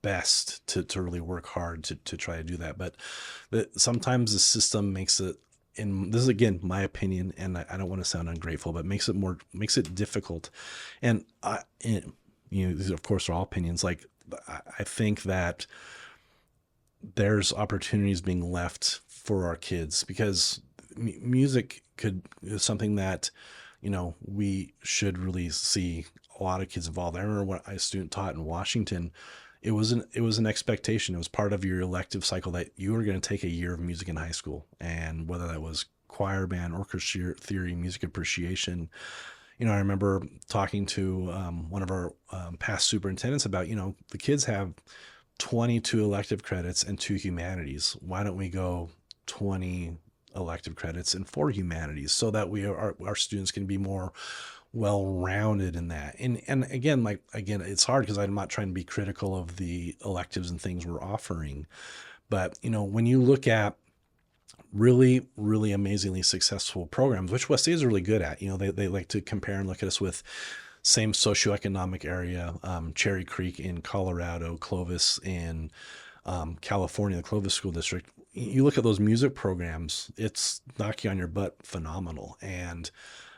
best to really work hard to try to do that. But sometimes the system makes it, and this is again my opinion, and I don't want to sound ungrateful, but makes it difficult. And these of course are all opinions. Like I think that there's opportunities being left for our kids, because music is something that we should really see a lot of kids involved. I remember when I student taught in Washington, it was an expectation. It was part of your elective cycle that you were going to take a year of music in high school, and whether that was choir, band, orchestra theory, music appreciation. I remember talking to one of our past superintendents about, the kids have 22 elective credits and 2 humanities. Why don't we go 20 elective credits and 4 humanities, so that our students can be more well-rounded in that? And again, it's hard because I'm not trying to be critical of the electives and things we're offering, but when you look at really, really amazingly successful programs, which West State is really good at, they like to compare and look at us with same socioeconomic area, Cherry Creek in Colorado, Clovis in California, the Clovis School District. You look at those music programs, it's knocking on your butt phenomenal. And,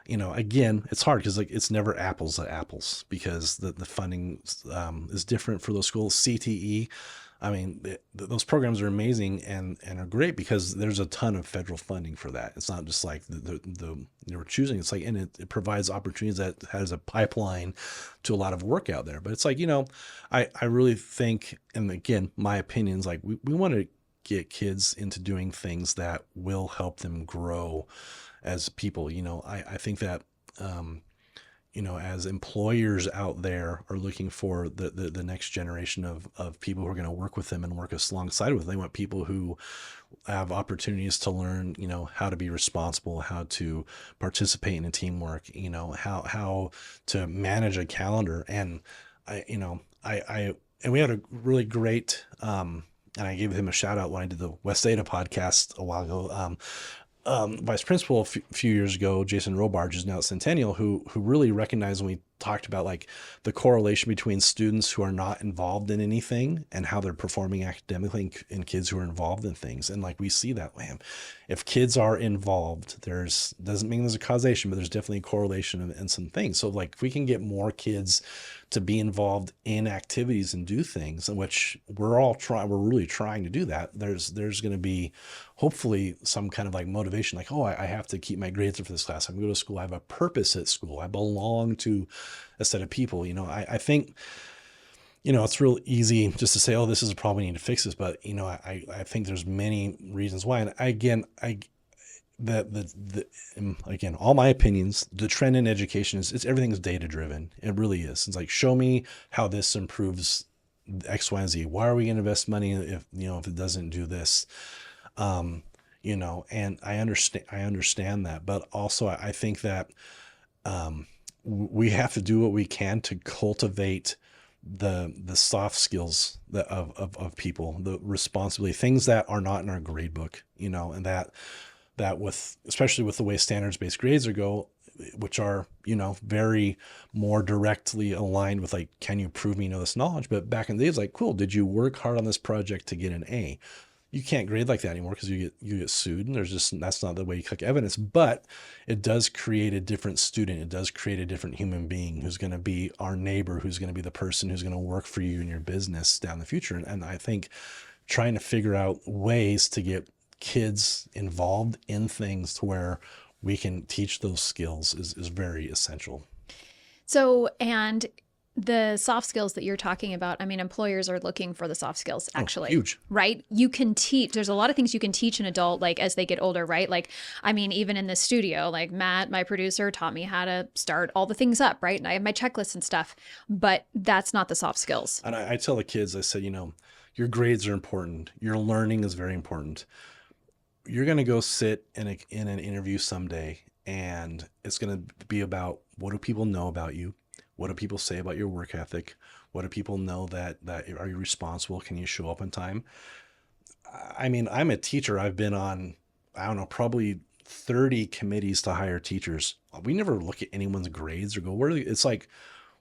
again, it's hard because it's never apples to apples, because the funding is different for those schools. CTE, I mean, those programs are amazing and are great because there's a ton of federal funding for that. It's not just like we're choosing. It's like, and it provides opportunities that has a pipeline to a lot of work out there. But it's like, I really think, and again, my opinions, like we want to get kids into doing things that will help them grow as people. I think that, as employers out there are looking for the next generation of people who are going to work with them and work alongside with them, they want people who have opportunities to learn, how to be responsible, how to participate in a teamwork, how to manage a calendar. And and we had a really great, and I gave him a shout out when I did the West Ada podcast a while ago. Vice principal a few years ago, Jason Robarge, is now at Centennial, who really recognized when we talked about like the correlation between students who are not involved in anything and how they're performing academically, and kids who are involved in things. And like we see that, man, if kids are involved, there's doesn't mean there's a causation, but there's definitely a correlation in some things. So like if we can get more kids to be involved in activities and do things, in which we're really trying to do that, there's going to be hopefully some kind of like motivation, like, oh, I have to keep my grades up for this class. I'm going to go to school. I have a purpose at school. I belong to a set of people. I think, it's real easy just to say, oh, this is a problem, we need to fix this. But, I think there's many reasons why. And again, again, all my opinions, the trend in education is everything's data driven. It really is. It's like, show me how this improves X, Y, and Z. Why are we going to invest money if it doesn't do this? And I understand that, but also I think that, we have to do what we can to cultivate the soft skills of people, the responsibility, things that are not in our grade book, and that with, especially with the way standards-based grades which are, very more directly aligned with like, can you prove me you know this knowledge? But back in the day, it's like, cool, did you work hard on this project to get an A? You can't grade like that anymore because you get sued, and that's not the way you collect evidence. But it does create a different student. It does create a different human being who's going to be our neighbor, who's going to be the person who's going to work for you in your business down the future. And I think trying to figure out ways to get kids involved in things to where we can teach those skills is very essential. So, and the soft skills that you're talking about, I mean, employers are looking for the soft skills, Oh, actually, huge. right? You can teach, there's a lot of things you can teach an adult, like as they get older, right? Like, I mean, even in the studio, like Matt, my producer, taught me how to start all the things up, right? And I have my checklists and stuff, but that's not the soft skills. And I tell the kids, I said, your grades are important. Your learning is very important. You're going to go sit in an interview someday, and it's going to be about, what do people know about you? What do people say about your work ethic? What do people know that are you responsible? Can you show up on time? I mean, I'm a teacher. I've been on, I don't know, probably 30 committees to hire teachers. We never look at anyone's grades or go, where are they? It's like,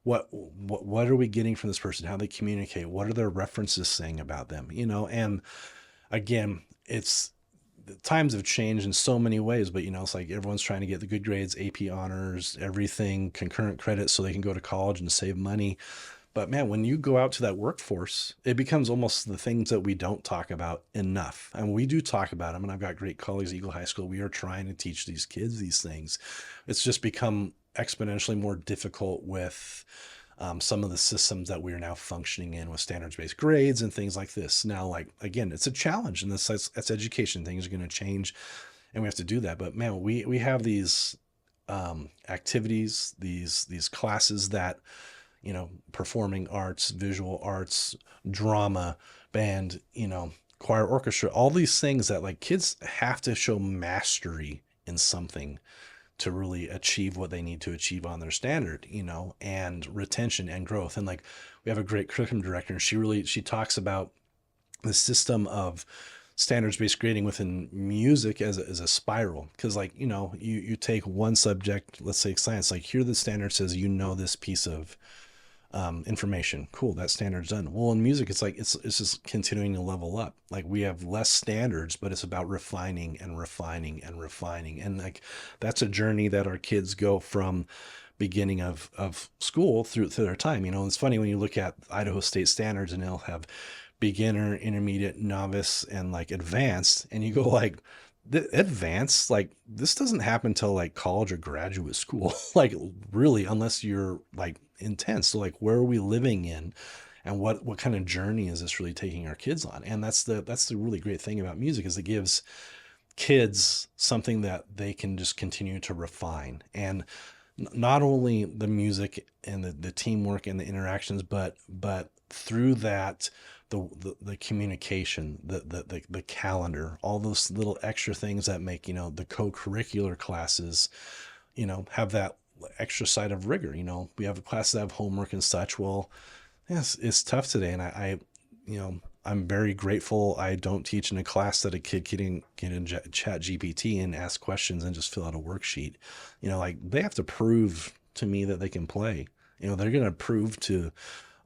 what are we getting from this person? How they communicate? What are their references saying about them? And again, it's, the times have changed in so many ways, but it's like everyone's trying to get the good grades, AP honors, everything, concurrent credit, so they can go to college and save money. But man, when you go out to that workforce, it becomes almost the things that we don't talk about enough. And we do talk about them. And I've got great colleagues at Eagle High School. We are trying to teach these kids these things. It's just become exponentially more difficult with some of the systems that we are now functioning in with standards-based grades and things like this. Now, like, again, it's a challenge, and that's education. Things are going to change, and we have to do that. But man, we have these activities, these classes that, performing arts, visual arts, drama, band, choir, orchestra, all these things that like kids have to show mastery in something to really achieve what they need to achieve on their standard, and retention and growth. And like, we have a great curriculum director, and she talks about the system of standards-based grading within music as a spiral. Because like, you take one subject, let's say science, like here the standard says, this piece of information. Cool, that standard's done. Well, in music, it's like it's just continuing to level up. Like, we have less standards, but it's about refining and refining and refining. And like, that's a journey that our kids go from beginning of school through their time. It's funny when you look at Idaho state standards, and they'll have beginner, intermediate, novice, and like advanced, and you go like, the advanced, like, this doesn't happen till like college or graduate school. Like, really, unless you're like intense. So like, where are we living in, and what kind of journey is this really taking our kids on? And that's the really great thing about music, is it gives kids something that they can just continue to refine. And not only the music and the teamwork and the interactions, but through that, the communication, the calendar, all those little extra things that make, the co-curricular classes, have that extra side of rigor. We have classes that have homework and such. Well, yes, it's tough today. And I'm very grateful I don't teach in a class that a kid can get in chat GPT and ask questions and just fill out a worksheet. Like they have to prove to me that they can play. They're going to prove to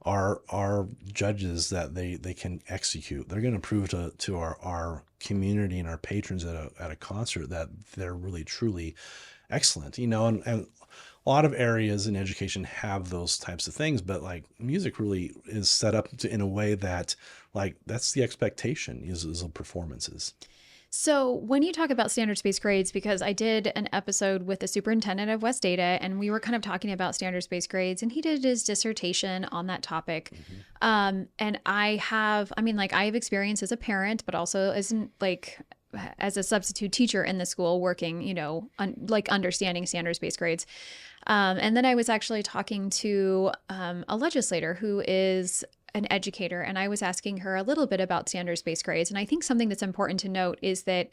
our judges that they can execute. They're going to prove to our community and our patrons at a concert that they're really truly excellent. And a lot of areas in education have those types of things, but like music really is set up in a way that like that's the expectation is of performances. So, when you talk about standards-based grades, because I did an episode with the superintendent of West Ada, and we were kind of talking about standards-based grades, and he did his dissertation on that topic. Mm-hmm. And I have experience as a parent, but also as a substitute teacher in the school, working, understanding standards-based grades. And then I was actually talking to a legislator who is an educator, and I was asking her a little bit about standards-based grades. And I think something that's important to note is that,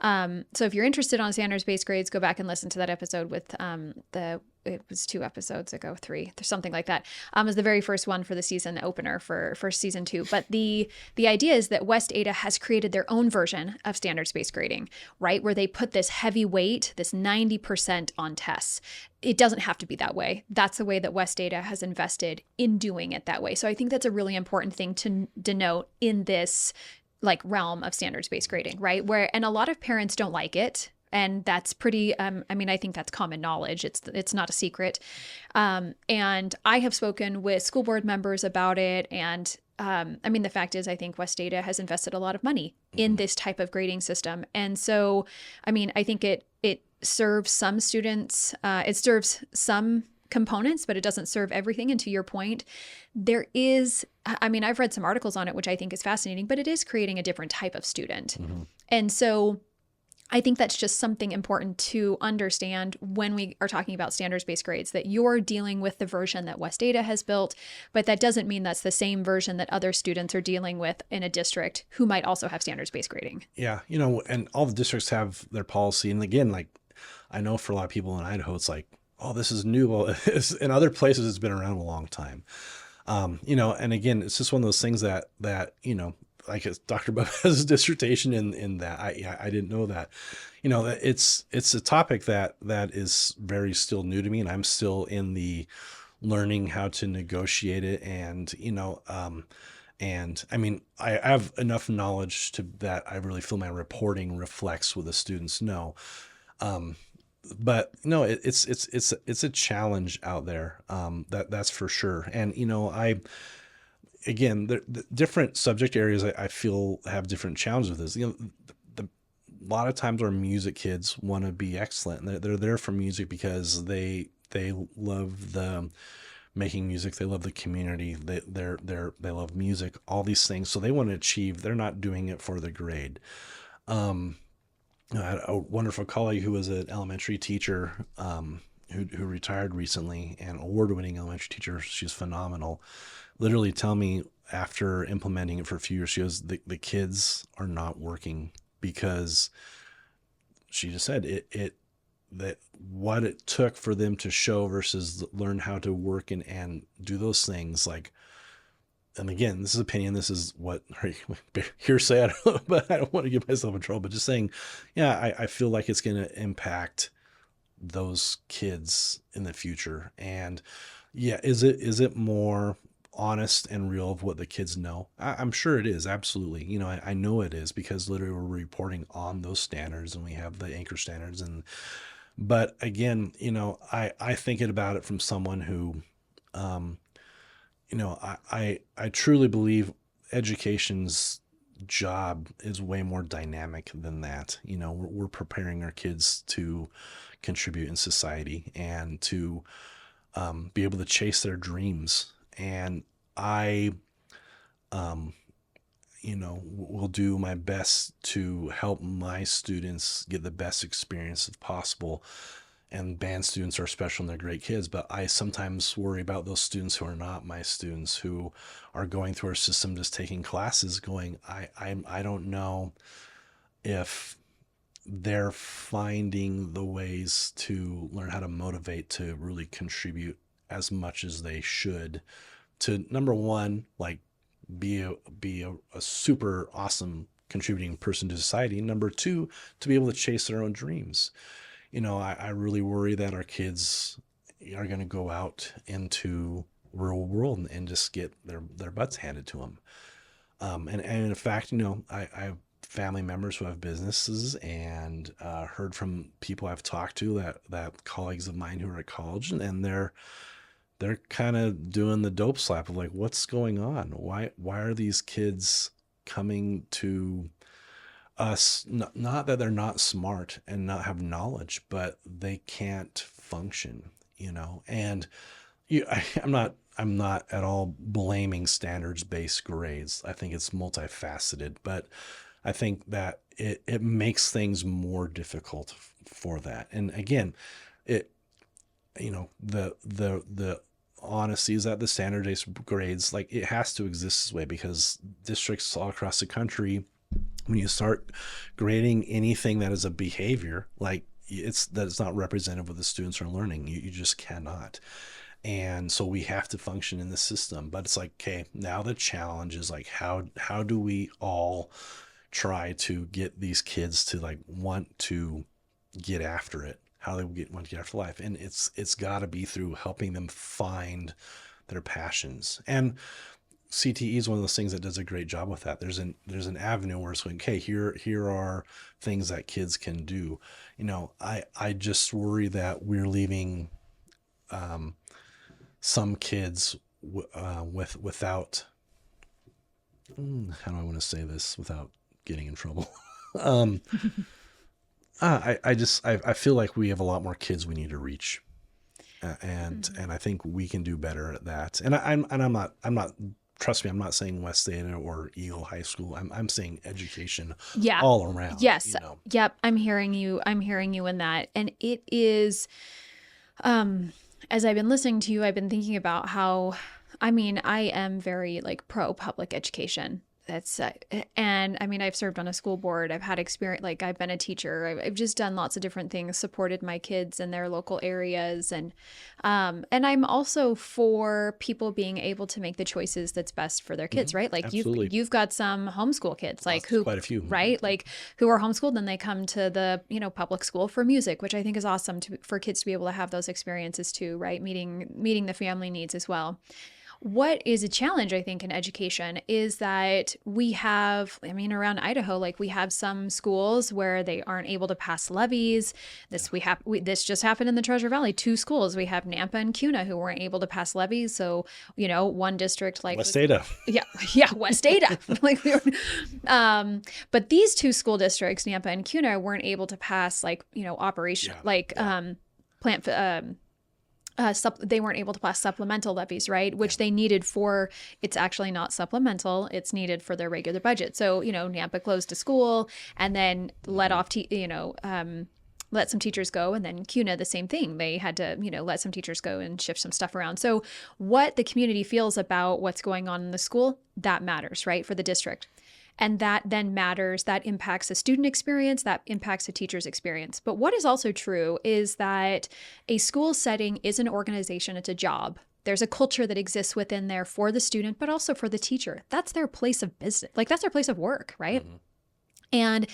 so if you're interested on standards-based grades, go back and listen to that episode with it was 2 episodes ago, 3, something like that. It was the very first one for the season opener for season 2. But the idea is that West Ada has created their own version of standards-based grading, right? Where they put this heavy weight, this 90% on tests. It doesn't have to be that way. That's the way that West Ada has invested in doing it that way. So I think that's a really important thing to denote in this like realm of standards-based grading, right? And a lot of parents don't like it. And that's pretty, I think that's common knowledge. It's not a secret. And I have spoken with school board members about it. And the fact is, I think West Ada has invested a lot of money in this type of grading system. And so, I think it serves some students, it serves some components, but it doesn't serve everything. And to your point, I've read some articles on it, which I think is fascinating, but it is creating a different type of student. Mm-hmm. And so I think that's just something important to understand when we are talking about standards-based grades, that you're dealing with the version that West Ada has built, but that doesn't mean that's the same version that other students are dealing with in a district who might also have standards-based grading. Yeah. And all the districts have their policy. And again, like I know for a lot of people in Idaho, it's like, oh, this is new. Well, in other places, it's been around a long time. And again, it's just one of those things that, like Dr. Bubb has a dissertation in that. I didn't know that, that it's a topic that is very still new to me, and I'm still in the learning how to negotiate it. And, I have enough knowledge that I really feel my reporting reflects what the students know. But no, it's a challenge out there. That's for sure. And, again, the different subject areas I feel have different challenges with this. A lot of times our music kids want to be excellent, and they're there for music because they love the making music. They love the community. They love music, all these things. So they want to achieve, they're not doing it for the grade. I had a wonderful colleague who was an elementary teacher, who retired recently, and award-winning elementary teacher. She's phenomenal. Literally tell me after implementing it for a few years, she goes, the kids are not working because she just said that what it took for them to show versus learn how to work and do those things. Like, and again, this is opinion. This is what hearsay. I don't know, but I don't want to get myself in trouble, but just saying, yeah, I feel like it's going to impact those kids in the future. And yeah, is it more honest and real of what the kids know? I'm sure it is. Absolutely. I know it is, because literally we're reporting on those standards, and we have the anchor standards. But again, I think about it from someone who, I truly believe education's job is way more dynamic than that. We're preparing our kids to contribute in society and to be able to chase their dreams. And I, will do my best to help my students get the best experience possible. and band students are special and they're great kids, but I sometimes worry about those students who are not my students, who are going through our system, just taking classes, going, I don't know if they're finding the ways to learn how to motivate to really contribute as much as they should to, number one, like be a super awesome contributing person to society. Number two, to be able to chase their own dreams. I really worry that our kids are going to go out into real world and just get their butts handed to them. And in fact, I have family members who have businesses, and heard from people I've talked to, that colleagues of mine who are at college, and they're kind of doing the dope slap of like, what's going on? Why are these kids coming to us? Not that they're not smart and not have knowledge, but they can't function, and I'm not at all blaming standards based grades. I think it's multifaceted, but I think that it makes things more difficult for that. And again, it, the honesty is that the standard based grades, like, it has to exist this way because districts all across the country, when you start grading anything that is a behavior, like it's not representative of what the students are learning, you just cannot. And so we have to function in the system. But it's like, okay, now the challenge is like, how do we all try to get these kids to like want to get after it? How they want to get after life? And it's got to be through helping them find their passions. And CTE is one of those things that does a great job with that. There's an avenue where it's like, okay, here are things that kids can do. I just worry that we're leaving some kids without, how do I want to say this without getting in trouble? um, I feel like we have a lot more kids we need to reach, and I think we can do better at that. And I'm not. Trust me, I'm not saying West Ada or Eagle High School. I'm saying education Yeah. all around. Yes. Yep. I'm hearing you. I'm hearing you in that. And it is, as I've been listening to you, I've been thinking about how, I mean, I am very like pro public education. That's, and I mean, I've served on a school board. I've had experience, like I've been a teacher. I've just done lots of different things, supported my kids in their local areas. And I'm also for people being able to make the choices that's best for their kids, right? Like Absolutely. you've got some homeschool kids, like who, Quite a few. right? Like who are homeschooled and they come to the, public school for music, which I think is awesome for kids to be able to have those experiences too, right? Meeting the family needs as well. What is a challenge, I think, in education is that we have, I mean, around Idaho, like we have some schools where they aren't able to pass levies. This just happened in the Treasure Valley. Two schools, we have Nampa and Kuna, who weren't able to pass levies. So, one district like West Ada. Yeah, West Ada. Like but these two school districts, Nampa and Kuna, weren't able to pass operation plant. They weren't able to pass supplemental levies, right? Which they needed for, it's actually not supplemental, it's needed for their regular budget. So, Nampa closed a school and then let some teachers go. And then CUNA, the same thing. They had to, let some teachers go and shift some stuff around. So what the community feels about what's going on in the school, that matters, right? For the district. And that then matters, that impacts the student experience, that impacts the teacher's experience. But what is also true is that a school setting is an organization, it's a job. There's a culture that exists within there for the student, but also for the teacher. That's their place of business. Like that's their place of work, right? Mm-hmm.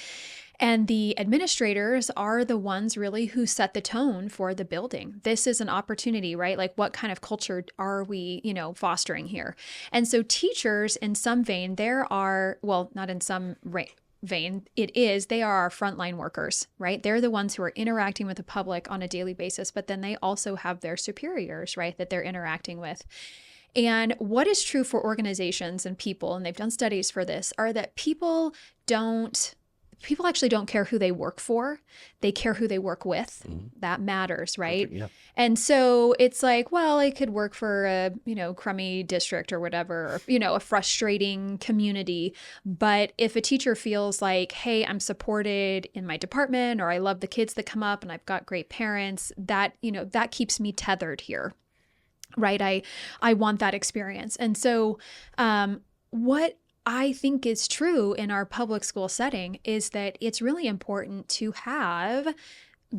And the administrators are the ones really who set the tone for the building. This is an opportunity, right? Like what kind of culture are we, fostering here? And so teachers in some vein, not in some vein, they are our frontline workers, right? They're the ones who are interacting with the public on a daily basis, but then they also have their superiors, right? That they're interacting with. And what is true for organizations and people, and they've done studies for this, are that people people actually don't care who they work for. They care who they work with. Mhm. That matters, right? Perfect. Yeah. And so it's like, well, I could work for a, crummy district or whatever, or, a frustrating community. But if a teacher feels like, hey, I'm supported in my department, or I love the kids that come up and I've got great parents, that keeps me tethered here, right? I want that experience. And so what I think is true in our public school setting is that it's really important to have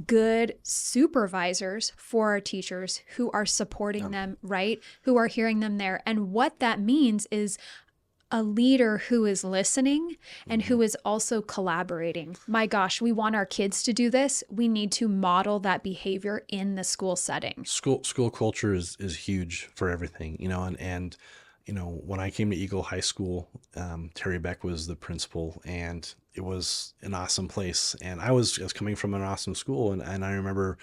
good supervisors for our teachers who are supporting Yeah. them, right? Who are hearing them there. And what that means is a leader who is listening and Mhm. who is also collaborating. My gosh, we want our kids to do this. We need to model that behavior in the school setting. School culture is huge for everything, and when I came to Eagle High School, Terry Beck was the principal, and it was an awesome place. And I was coming from an awesome school, and I remember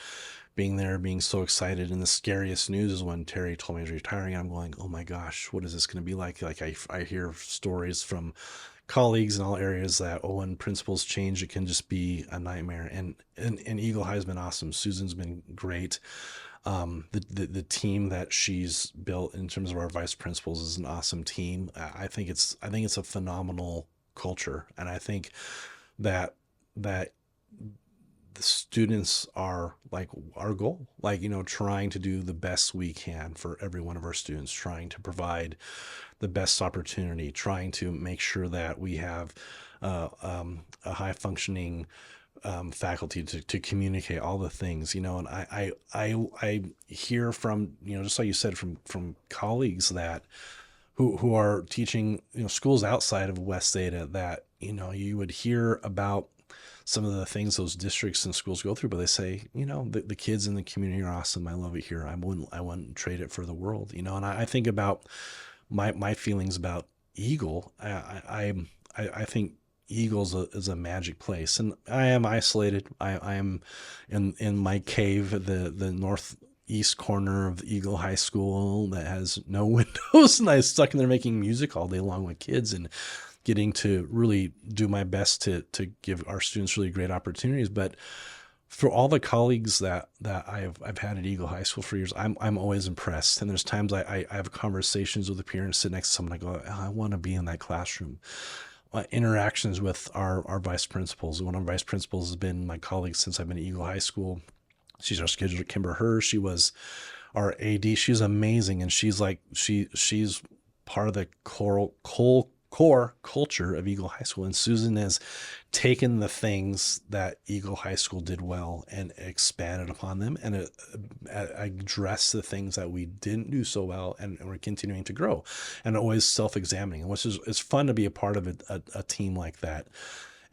being there, being so excited. And the scariest news is when Terry told me he was retiring. I'm going, oh my gosh, what is this going to be like? Like I hear stories from colleagues in all areas that, oh, when principals change, it can just be a nightmare. And Eagle High has been awesome. Susan's been great. The team that she's built in terms of our vice principals is an awesome team. I think it's a phenomenal culture, and I think that that the students are like our goal, like, trying to do the best we can for every one of our students, trying to provide the best opportunity, trying to make sure that we have a high functioning faculty to communicate all the things, and I hear from, just like you said, from colleagues that who are teaching, schools outside of West Ada, that, you would hear about some of the things those districts and schools go through, but they say, the kids in the community are awesome. I love it here. I wouldn't trade it for the world, and I think about my feelings about Eagle. I think Eagles is a magic place, and I am isolated. I am in my cave at the northeast corner of Eagle High School that has no windows, and I'm stuck in there making music all day long with kids and getting to really do my best to give our students really great opportunities. But for all the colleagues that I've had at Eagle High School for years, I'm always impressed. And there's times I have conversations with the parents, sit next to someone, I go, oh, I want to be in that classroom. Interactions with our vice principals. One of our vice principals has been my colleague since I've been at Eagle High School. She's our scheduler, Kimber Herr. She was our AD. She's amazing, and she's part of the core culture of Eagle High School. And Susan has taken the things that Eagle High School did well and expanded upon them, and addressed the things that we didn't do so well, and we're continuing to grow, and always self-examining, which is it's fun to be a part of a team like that.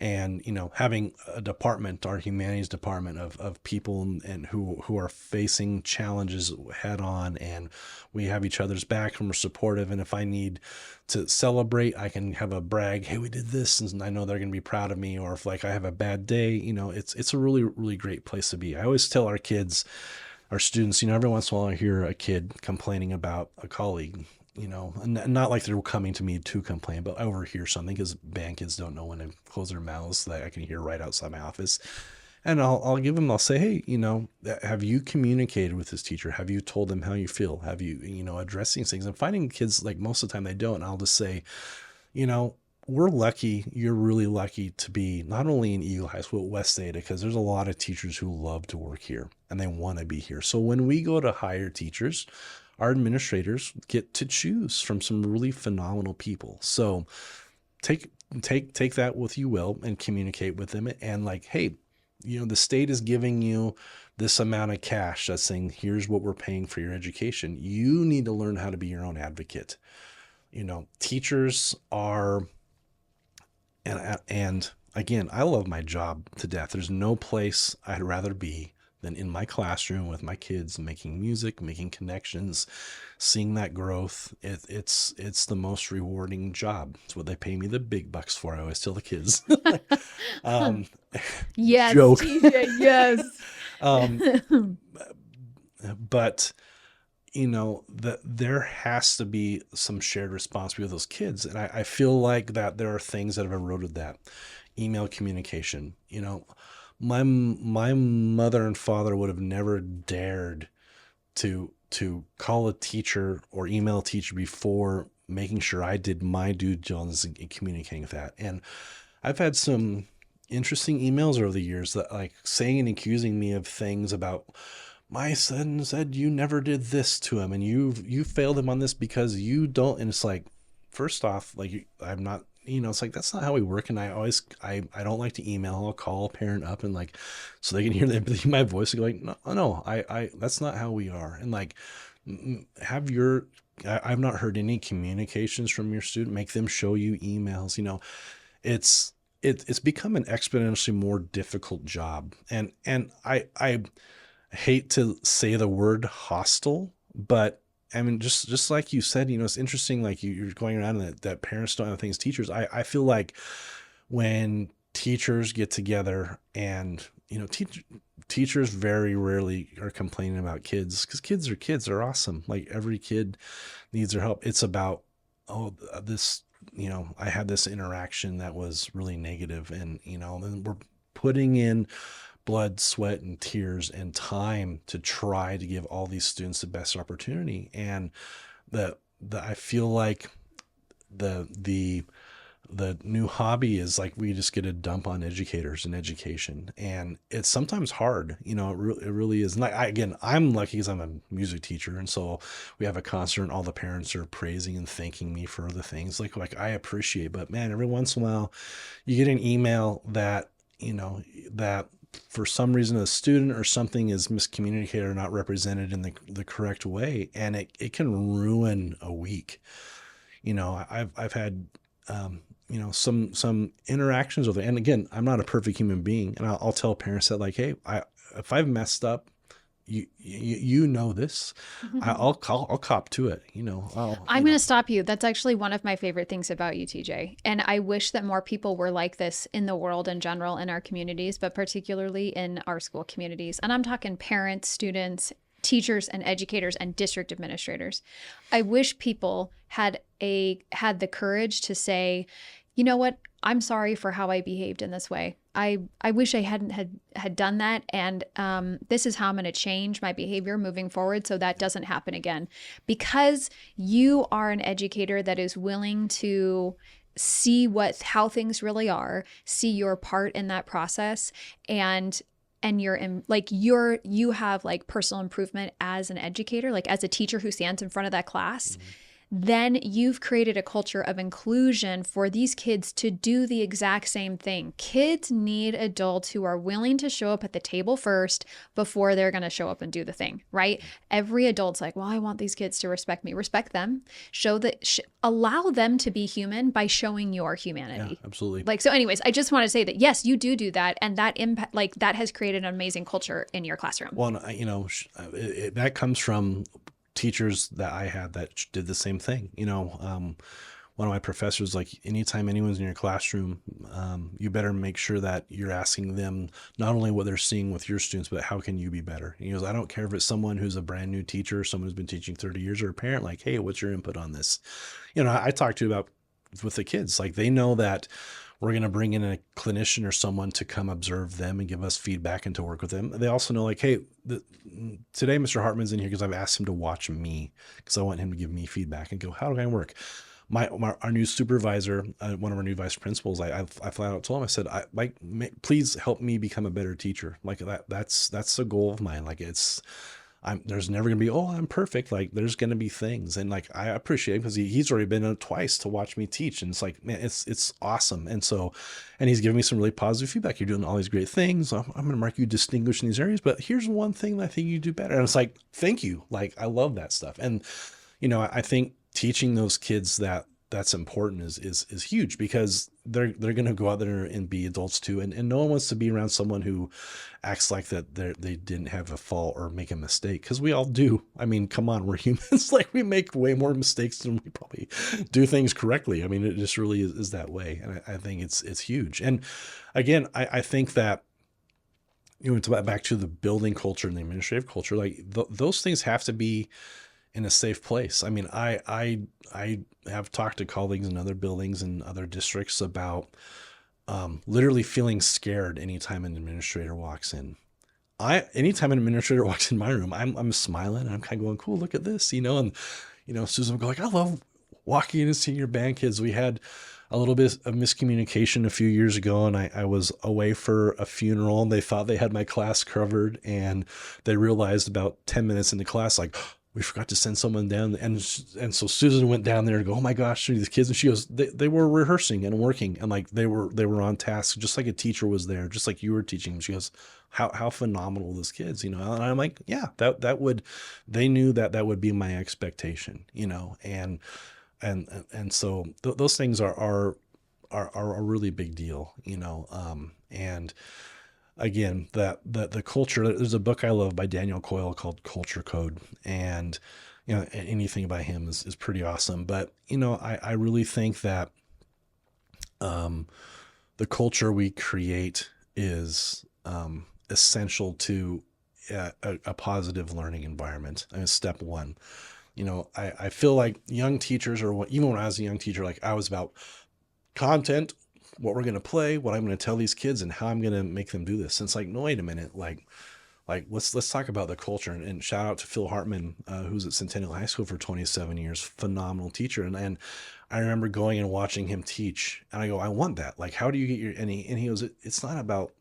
And having a department, our humanities department, of people and who are facing challenges head on, and we have each other's back and we're supportive. And if I need to celebrate, I can have a brag, hey, we did this, and I know they're going to be proud of me. Or if like I have a bad day, it's a really, really great place to be. I always tell our kids, our students, every once in a while I hear a kid complaining about a colleague, and not like they're coming to me to complain, but I overhear something, because band kids don't know when to close their mouths, that I can hear right outside my office. And I'll say, hey, have you communicated with this teacher? Have you told them how you feel? Have you, addressed these things? And finding kids, like, most of the time they don't. And I'll just say, we're lucky. You're really lucky to be not only in Eagle High School, but West Ada, because there's a lot of teachers who love to work here and they want to be here. So when we go to hire teachers, our administrators get to choose from some really phenomenal people. So take that with you will, and communicate with them, and like, hey, the state is giving you this amount of cash that's saying, here's what we're paying for your education. You need to learn how to be your own advocate. Teachers are, and again, I love my job to death. There's no place I'd rather be than in my classroom with my kids, making music, making connections, seeing that growth. It's the most rewarding job. It's what they pay me the big bucks for. I always tell the kids. um, Yes, Joke. TJ, yes. um, but there has to be some shared responsibility with those kids, and I feel like that there are things that have eroded that. email communication. My mother and father would have never dared to call a teacher or email a teacher before making sure I did my due diligence in communicating with that. And I've had some interesting emails over the years that like saying and accusing me of things about my son said you never did this to him and you failed him on this because you don't. And it's like, first off, like I'm not, it's like that's not how we work. And I don't like to email. I'll call a parent up and like so they can hear my voice and go like, no, I that's not how we are. And like have your I've not heard any communications from your student. Make them show you emails. It's it's become an exponentially more difficult job. And I hate to say the word hostile, but I mean, just like you said, it's interesting. Like you're going around and that parents don't have things teachers. I feel like when teachers get together and, teachers very rarely are complaining about kids because kids are kids. They're awesome. Like every kid needs their help. It's about, oh, this, I had this interaction that was really negative and, then we're putting in blood, sweat, and tears and time to try to give all these students the best opportunity. And I feel like the new hobby is like we just get a dump on educators and education, and it's sometimes hard. It really is. And again, I'm lucky because I'm a music teacher, and so we have a concert and all the parents are praising and thanking me for the things like I appreciate. But man, every once in a while you get an email that that for some reason a student or something is miscommunicated or not represented in the correct way, and it can ruin a week. I've had some interactions with it. And again, I'm not a perfect human being, and I'll tell parents that like, hey, if I've messed up, you know this, I'll cop to it. I'm going to stop you. That's actually one of my favorite things about you, TJ. And I wish that more people were like this in the world in general, in our communities, but particularly in our school communities. And I'm talking parents, students, teachers and educators and district administrators. I wish people had the courage to say, you know what? I'm sorry for how I behaved in this way. I wish I hadn't had done that. And this is how I'm going to change my behavior moving forward so that doesn't happen again. Because you are an educator that is willing to see how things really are, see your part in that process, and you're in like you have like personal improvement as an educator, like as a teacher who stands in front of that class. Mm-hmm. Then you've created a culture of inclusion for these kids to do the exact same thing. Kids need adults who are willing to show up at the table first before they're going to show up and do the thing, right? Every adult's like, well, I want these kids to respect me. Respect them. Allow them to be human by showing your humanity. Yeah, absolutely. Like, so anyways, I just want to say that, yes, you do that. And that impact, like that has created an amazing culture in your classroom. Well, that comes from teachers that I had that did the same thing. One of my professors, like anytime anyone's in your classroom, you better make sure that you're asking them not only what they're seeing with your students, but how can you be better? And he goes, I don't care if it's someone who's a brand new teacher, someone who's been teaching 30 years, or a parent, like, hey, what's your input on this? I talk to about with the kids, like they know that we're going to bring in a clinician or someone to come observe them and give us feedback and to work with them. They also know like, hey, today Mr. Hartman's in here because I've asked him to watch me because I want him to give me feedback and go, how do I work? Our new supervisor, one of our new vice principals, I flat out told him, I said, please help me become a better teacher. Like that's the goal of mine. Like there's never going to be, oh, I'm perfect. Like there's going to be things. And like, I appreciate it because he's already been on twice to watch me teach. And it's like, man, it's awesome. And so, and he's giving me some really positive feedback. You're doing all these great things. I'm going to mark you distinguished in these areas, but here's one thing that I think you do better. And it's like, thank you. Like, I love that stuff. And, I think teaching those kids that's important is huge because they're going to go out there and be adults too. And no one wants to be around someone who acts like that they didn't have a fault or make a mistake. Cause we all do. I mean, come on, we're humans. Like we make way more mistakes than we probably do things correctly. I mean, it just really is that way. And I think it's huge. And again, I think that, it's back to the building culture and the administrative culture, like those things have to be in a safe place. I mean, I have talked to colleagues in other buildings and other districts about literally feeling scared anytime an administrator walks in. Anytime an administrator walks in my room, I'm smiling and I'm kind of going, cool, look at this, and Susan would go like, I love walking in and seeing your band kids. We had a little bit of miscommunication a few years ago, and I was away for a funeral, and they thought they had my class covered, and they realized about 10 minutes into class, like, we forgot to send someone down. And so Susan went down there and go, oh my gosh, these kids. And she goes, they were rehearsing and working, and like they were on task, just like a teacher was there, just like you were teaching. She goes, how phenomenal those kids, and I'm like, yeah, that would, they knew that would be my expectation, and so those things are a really big deal, and again, that the culture. There's a book I love by Daniel Coyle called Culture Code, and anything by him is pretty awesome. But I really think that the culture we create is essential to a positive learning environment. I mean, step one. I feel like young teachers, or even when I was a young teacher, like I was about content, what we're going to play, what I'm going to tell these kids, and how I'm going to make them do this. And it's like, no, wait a minute. Like let's talk about the culture, and shout out to Phil Hartman, who's at Centennial High School for 27 years, phenomenal teacher. And I remember going and watching him teach, and I go, I want that. Like, how do you get and he goes, it's not about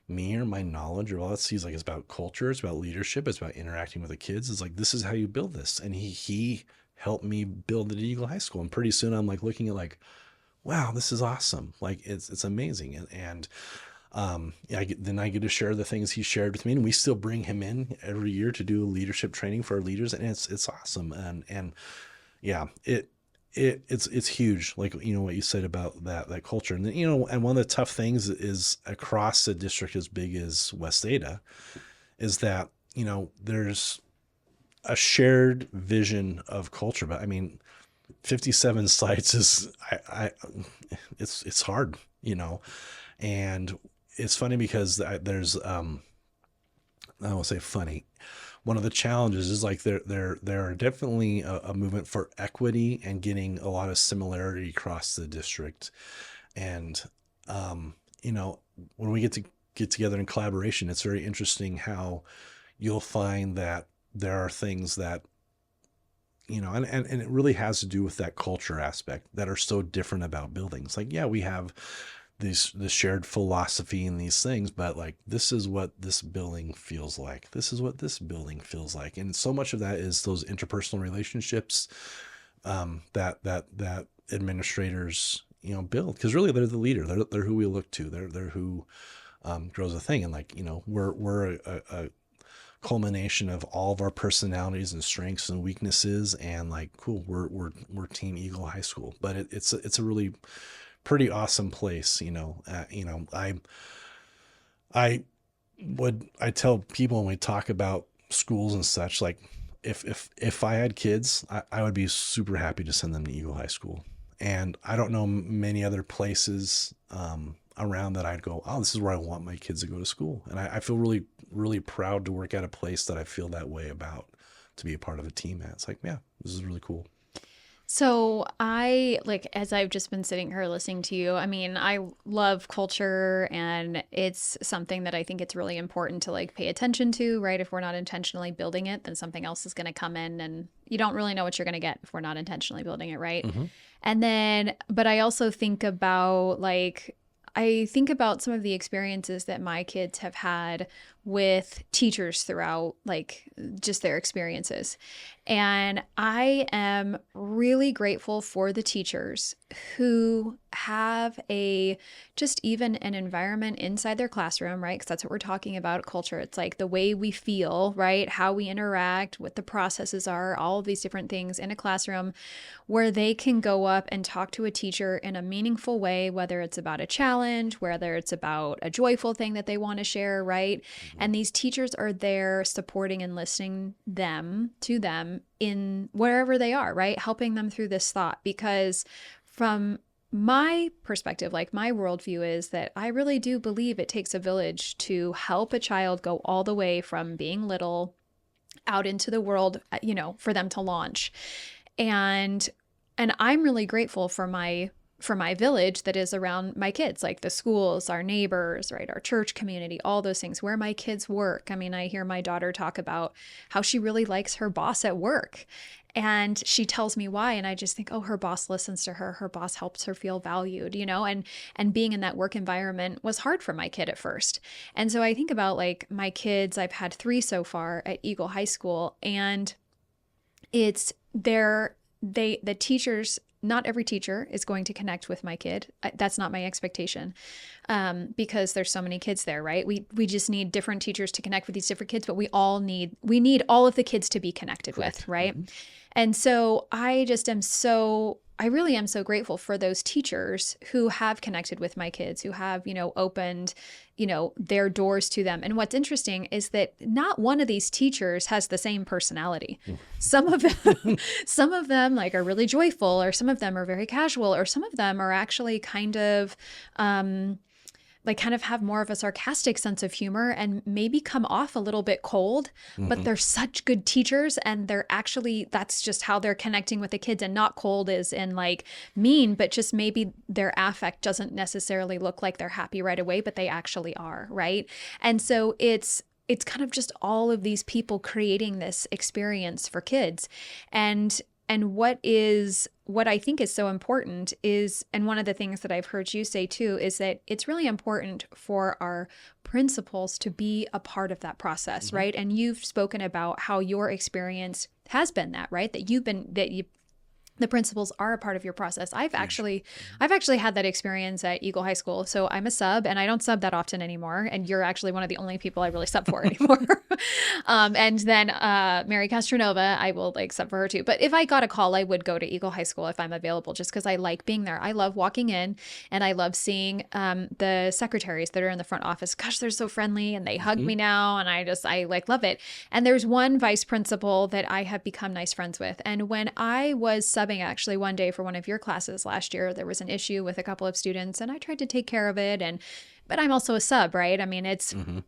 me or my knowledge or all that. He's like, it's about culture, it's about leadership, it's about interacting with the kids. It's like, this is how you build this. And he helped me build it at Eagle High School. And pretty soon I'm like looking at like, wow, this is awesome. Like it's amazing. Yeah, then I get to share the things he shared with me, and we still bring him in every year to do leadership training for our leaders. And it's awesome. And yeah, it's huge. Like, what you said about that culture. And and one of the tough things is across a district as big as West Ada is that, there's a shared vision of culture. But I mean, 57 sites is, it's hard, and it's funny because there's, I won't say funny. One of the challenges is like there are definitely a movement for equity and getting a lot of similarity across the district. And, when we get together in collaboration, it's very interesting how you'll find that there are things that, and it really has to do with that culture aspect that are so different about buildings. Like, yeah, we have this shared philosophy and these things, but like, this is what this building feels like. This is what this building feels like. And so much of that is those interpersonal relationships, that administrators, build, because really they're the leader. They're who we look to. They're who grows a thing. And like, we're a culmination of all of our personalities and strengths and weaknesses, and like, cool, we're Team Eagle High School. But it's a really pretty awesome place. I tell people when we talk about schools and such, like, if I had kids, I would be super happy to send them to Eagle High School. And I don't know many other places around that I'd go, oh, this is where I want my kids to go to school. And I feel really, really proud to work at a place that I feel that way about, to be a part of a team at. It's like, yeah, this is really cool. So as I've just been sitting here listening to you, I mean, I love culture, and it's something that I think it's really important to like pay attention to, right? If we're not intentionally building it, then something else is going to come in, and you don't really know what you're going to get if we're not intentionally building it, right? Mm-hmm. And then, but I also think about some of the experiences that my kids have had with teachers throughout, like, just their experiences. And I am really grateful for the teachers who have just even an environment inside their classroom, right? Because that's what we're talking about, culture. It's like the way we feel, right? How we interact, what the processes are, all of these different things in a classroom, where they can go up and talk to a teacher in a meaningful way, whether it's about a challenge, whether it's about a joyful thing that they want to share, right? Mm-hmm. And these teachers are there supporting and listening to them in wherever they are, right? Helping them through this thought. Because from my perspective, like, my worldview is that I really do believe it takes a village to help a child go all the way from being little out into the world, for them to launch. And I'm really grateful for my for my village that is around my kids, like the schools, our neighbors, right, our church community, all those things, where my kids work. I mean, I hear my daughter talk about how she really likes her boss at work. And she tells me why, and I just think, oh, her boss listens to her. Her boss helps her feel valued, and being in that work environment was hard for my kid at first. And so I think about like my kids, I've had 3 so far at Eagle High School, and it's the teachers, not every teacher is going to connect with my kid. That's not my expectation, because there's so many kids there, right? We just need different teachers to connect with these different kids, but we need all of the kids to be connected Correct. with, right? Mm-hmm. And so I really am so grateful for those teachers who have connected with my kids, who have, opened, their doors to them. And what's interesting is that not one of these teachers has the same personality. Some of them, some of them like are really joyful, or some of them are very casual, or some of them are actually kind of have more of a sarcastic sense of humor and maybe come off a little bit cold, but Mm-hmm. they're such good teachers, and that's just how they're connecting with the kids, and not cold as in like mean, but just maybe their affect doesn't necessarily look like they're happy right away, but they actually are, right? And so it's kind of just all of these people creating this experience for kids. And what I think is so important is, and one of the things that I've heard you say too, is that it's really important for our principals to be a part of that process, Mm-hmm. right? And you've spoken about how your experience has been that, right? The principals are a part of your process. Huge. I've actually had that experience at Eagle High School. So I'm a sub, and I don't sub that often anymore. And you're actually one of the only people I really sub for anymore. And then Mary Castronova, I will like sub for her too. But if I got a call, I would go to Eagle High School if I'm available, just because I like being there. I love walking in, and I love seeing the secretaries that are in the front office. Gosh, they're so friendly, and they hug Mm-hmm. me now, and I like love it. And there's one vice principal that I have become nice friends with. And when I was subbing actually one day for one of your classes last year, there was an issue with a couple of students, and I tried to take care of it. But I'm also a sub, right? I mean, Mm-hmm.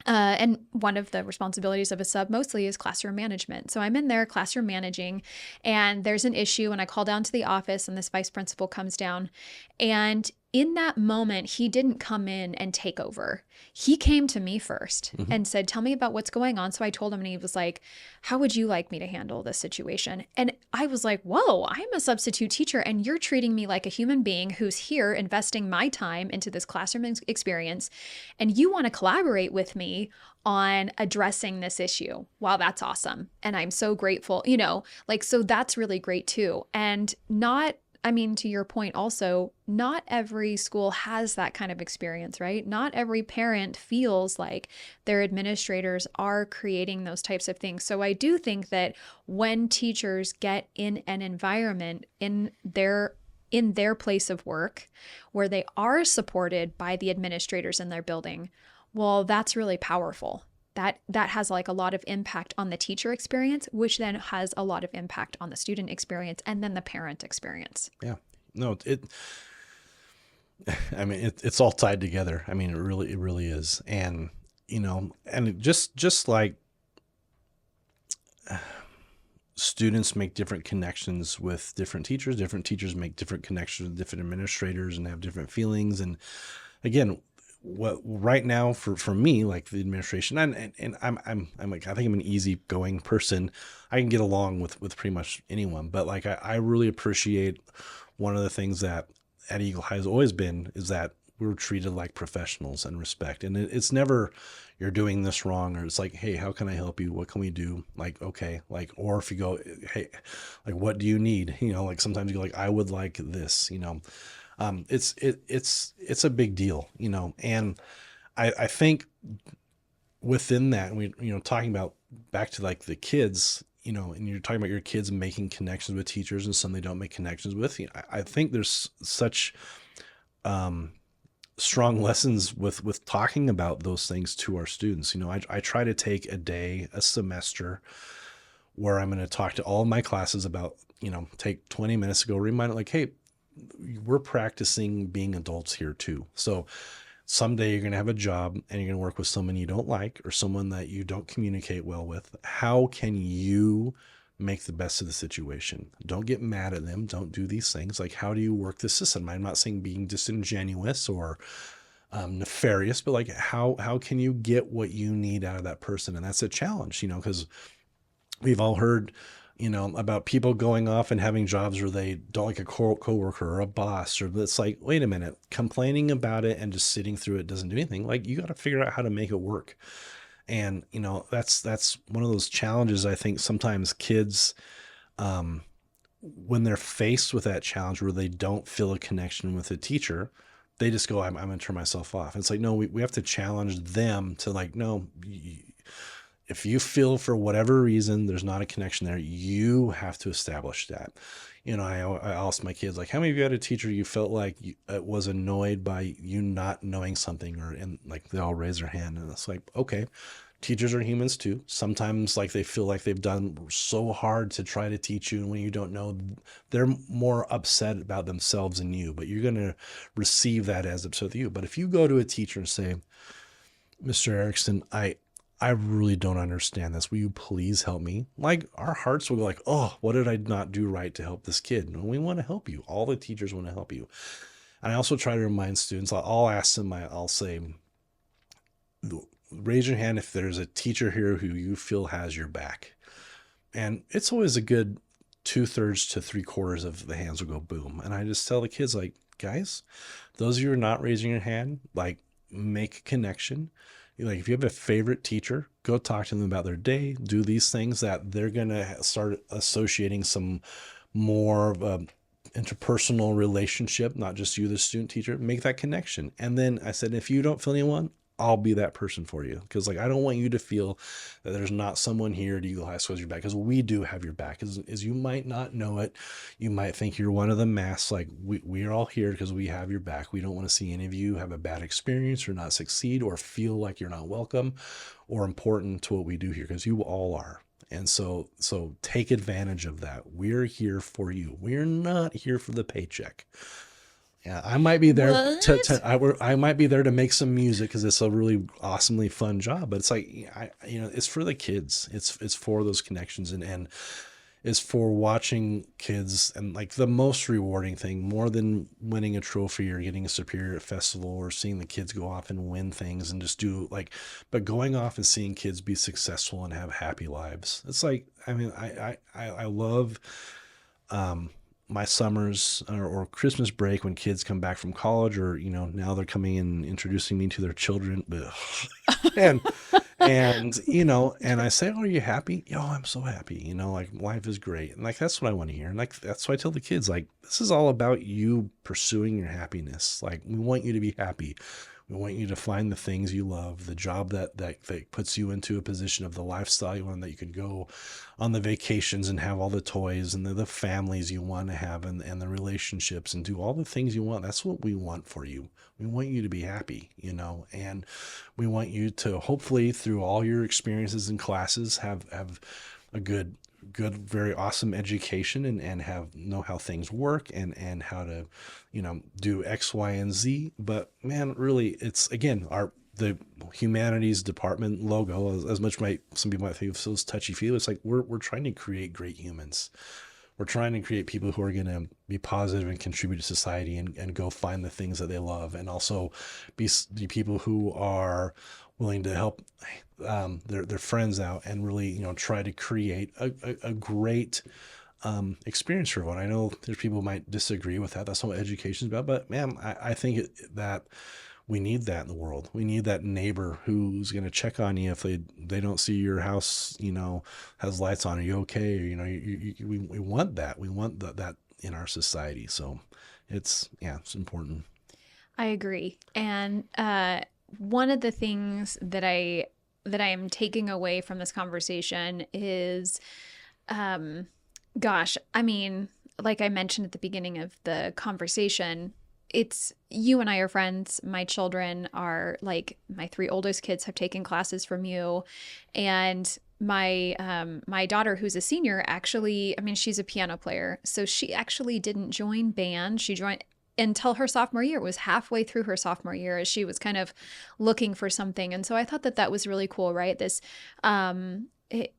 and one of the responsibilities of a sub mostly is classroom management. So I'm in there classroom managing, and there's an issue, and I call down to the office, and this vice principal comes down. And in that moment, he didn't come in and take over. He came to me first Mm-hmm. and said, "Tell me about what's going on." So I told him, and he was like, "How would you like me to handle this situation?" And I was like, "Whoa, I'm a substitute teacher, and you're treating me like a human being who's here investing my time into this classroom experience, and you want to collaborate with me on addressing this issue. Wow, that's awesome. And I'm so grateful, so that's really great too." And to your point also, not every school has that kind of experience, right? Not every parent feels like their administrators are creating those types of things. So I do think that when teachers get in an environment in their place of work where they are supported by the administrators in their building, well, that's really powerful. That has like a lot of impact on the teacher experience, which then has a lot of impact on the student experience and then the parent experience. Yeah. No, I mean, it's all tied together. I mean, it really is. And, and just like students make different connections with different teachers make different connections with different administrators and have different feelings. And again, what right now for me, like the administration, and I'm like, I think I'm an easygoing person. I can get along with pretty much anyone, but like, I really appreciate one of the things that at Eagle High has always been is that we're treated like professionals and respect. And it's never you're doing this wrong, or it's like, hey, how can I help you? What can we do? Like, okay, like, or if you go, hey, like, what do you need? Like sometimes you go like, I would like this, it's a big deal, and I think within that, we, talking about back to like the kids, and you're talking about your kids making connections with teachers and some they don't make connections with. I think there's such strong lessons with talking about those things to our students. I try to take a semester where I'm going to talk to all of my classes about, take 20 minutes to go remind it like, hey, we're practicing being adults here too. So someday you're going to have a job and you're going to work with someone you don't like or someone that you don't communicate well with. How can you make the best of the situation. Don't get mad at them. Don't do these things. Like, how do you work the system? I'm not saying being disingenuous or nefarious, but like, how can you get what you need out of that person? And that's a challenge, because we've all heard, about people going off and having jobs where they don't like a coworker or a boss, or it's like, wait a minute, complaining about it and just sitting through it doesn't do anything. Like, you got to figure out how to make it work. And, that's one of those challenges. I think sometimes kids, when they're faced with that challenge where they don't feel a connection with a teacher, they just go, I'm going to turn myself off. And it's like, no, we have to challenge them to like, no, if you feel for whatever reason there's not a connection there, you have to establish that. I asked my kids, like, how many of you had a teacher you felt like was annoyed by you not knowing something, and like they all raise their hand, and it's like, okay, teachers are humans too. Sometimes like they feel like they've done so hard to try to teach you, and when you don't know, they're more upset about themselves than you, but you're going to receive that as upset with you. But if you go to a teacher and say, Mr. Eriksen, I really don't understand this. Will you please help me? Like, our hearts will go like, oh, what did I not do right to help this kid? And we want to help you. All the teachers want to help you. And I also try to remind students, I'll ask them, I'll say, raise your hand if there's a teacher here who you feel has your back. And it's always a good 2/3 to 3/4 of the hands will go boom. And I just tell the kids, like, guys, those of you who are not raising your hand, like, make a connection. Like, if you have a favorite teacher, go talk to them about their day, do these things that they're going to start associating some more of a interpersonal relationship, not just you, the student teacher, make that connection. And then I said, if you don't feel anyone, I'll be that person for you. Because like, I don't want you to feel that there's not someone here at Eagle High School has your back, because we do have your back. As you might not know it, you might think you're one of the mass. Like, we are all here because we have your back. We don't want to see any of you have a bad experience or not succeed or feel like you're not welcome or important to what we do here, because you all are. And so take advantage of that. We're here for you. We're not here for the paycheck. Yeah, I might be there What? I might be there to make some music because it's a really awesomely fun job. But it's like, it's for the kids. It's for those connections, and it's for watching kids. And like, the most rewarding thing, more than winning a trophy or getting a superior at festival or seeing the kids go off and win things and just do like, but going off and seeing kids be successful and have happy lives. It's like, I mean, I love my summers or Christmas break when kids come back from college, or now they're coming and introducing me to their children. and and I say, oh, are you happy? Oh, I'm so happy. Like, life is great. And like, that's what I want to hear. And like, that's why I tell the kids, like, this is all about you pursuing your happiness. Like, we want you to be happy. We want you to find the things you love, the job that puts you into a position of the lifestyle you want, that you can go on the vacations and have all the toys and the families you want to have, and the relationships, and do all the things you want. That's what we want for you. We want you to be happy, and we want you to, hopefully through all your experiences and classes, have a good, very awesome education, and know how things work, and how to, do X, Y, and Z. But man, really, it's, again, the humanities department logo, as much some people might think of feels touchy feely. It's like, we're trying to create great humans. We're trying to create people who are going to be positive and contribute to society, and go find the things that they love, and also be people who are willing to help their friends out, and really, try to create a great experience for everyone. I know there's people who might disagree with that. That's not what education is about. But man, I think that we need that in the world. We need that neighbor who's going to check on you if they don't see your house, has lights on. Are you okay? Or, we want that. We want that in our society. So it's important. I agree. And one of the things that I am taking away from this conversation is, gosh, I mean, like I mentioned at the beginning of the conversation, it's, you and I are friends. My children are, like, my 3 oldest kids have taken classes from you, and my daughter, who's a senior, actually, I mean, she's a piano player, so she actually didn't join band. She joined until her sophomore year. It was halfway through her sophomore year as she was kind of looking for something. And so I thought that was really cool, right? This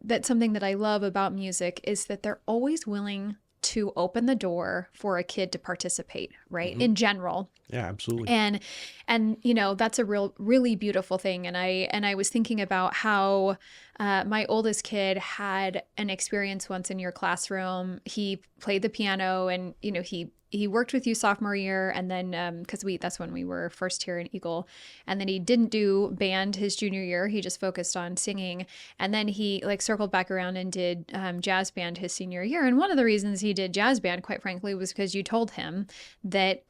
that's something that I love about music is that they're always willing to open the door for a kid to participate, right? Hmm. In general. Yeah, absolutely. And that's a really beautiful thing. And I was thinking about how my oldest kid had an experience once in your classroom. He played the piano, and he worked with you sophomore year, and then because we that's when we were first here in Eagle, and then he didn't do band his junior year. He just focused on singing, and then he like circled back around and did jazz band his senior year. And one of the reasons he did jazz band, quite frankly, was because you told him that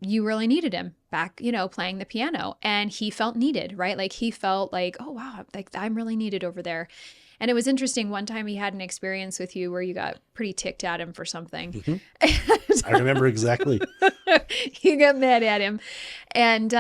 you really needed him back, playing the piano, and he felt needed, right? Like he felt like, oh wow, like I'm really needed over there. And it was interesting. One time he had an experience with you where you got pretty ticked at him for something. Hmm. I remember exactly. You got mad at him. And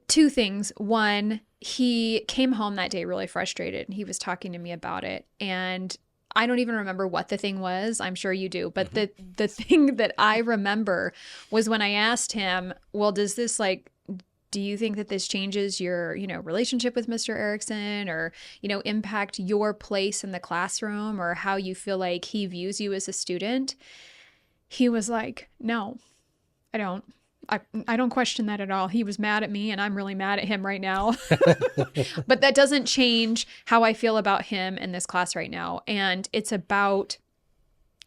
two things. One, he came home that day really frustrated, and he was talking to me about it. And I don't even remember what the thing was. I'm sure you do. But Hmm. the thing that I remember was when I asked him, well, do you think that this changes your, relationship with Mr. Eriksen, or, impact your place in the classroom, or how you feel like he views you as a student? He was like, no, I don't. I don't question that at all. He was mad at me, and I'm really mad at him right now. But that doesn't change how I feel about him in this class right now. And it's about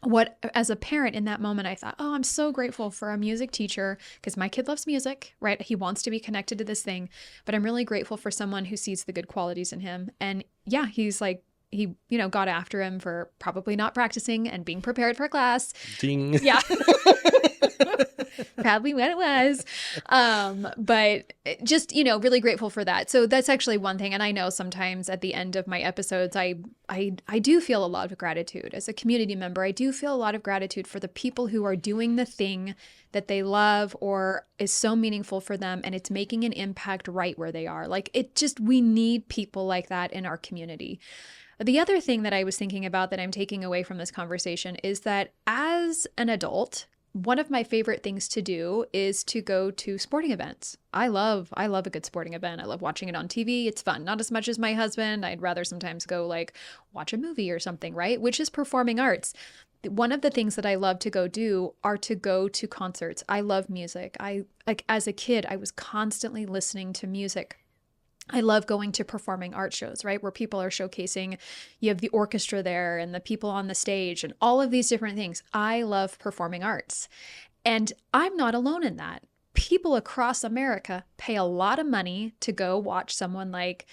what, as a parent in that moment, I thought, oh, I'm so grateful for a music teacher because my kid loves music, right? He wants to be connected to this thing, but I'm really grateful for someone who sees the good qualities in him. And yeah, he's like, he, got after him for probably not practicing and being prepared for class. Ding. Yeah. Probably what it was. But just, really grateful for that. So that's actually one thing. And I know sometimes at the end of my episodes, I do feel a lot of gratitude as a community member. I do feel a lot of gratitude for the people who are doing the thing that they love or is so meaningful for them, and it's making an impact right where they are. Like we need people like that in our community. The other thing that I was thinking about that I'm taking away from this conversation is that as an adult, one of my favorite things to do is to go to sporting events. I love a good sporting event. I love watching it on TV. It's fun. Not as much as my husband. I'd rather sometimes go like watch a movie or something, right? Which is performing arts. One of the things that I love to go do are to go to concerts. I love music. I like as a kid, I was constantly listening to music. I love going to performing art shows, right? Where people are showcasing, you have the orchestra there and the people on the stage and all of these different things. I love performing arts. And I'm not alone in that. People across America pay a lot of money to go watch someone like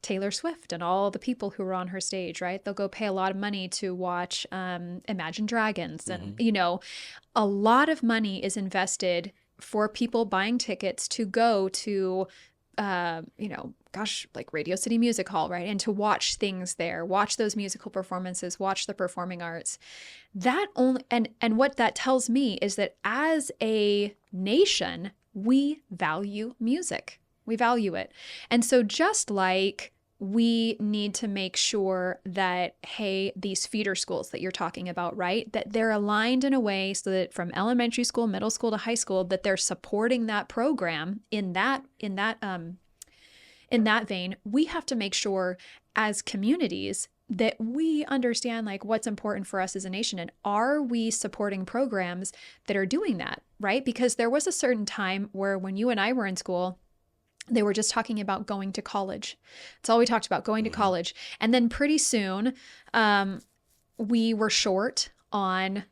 Taylor Swift and all the people who are on her stage, right? They'll go pay a lot of money to watch Imagine Dragons. And, Hmm. a lot of money is invested for people buying tickets to go to like Radio City Music Hall, right? And to watch things there, watch those musical performances, watch the performing arts. That only, and what that tells me is that as a nation, we value music. We value it. And so just like we need to make sure that, hey, these feeder schools that you're talking about, right, that they're aligned in a way so that from elementary school, middle school to high school, that they're supporting that program in that vein. We have to make sure as communities that we understand like what's important for us as a nation, and are we supporting programs that are doing that, right? Because there was a certain time where when you and I were in school, they were just talking about going to college. That's all we talked about, going to Hmm. college. And then pretty soon, we were short on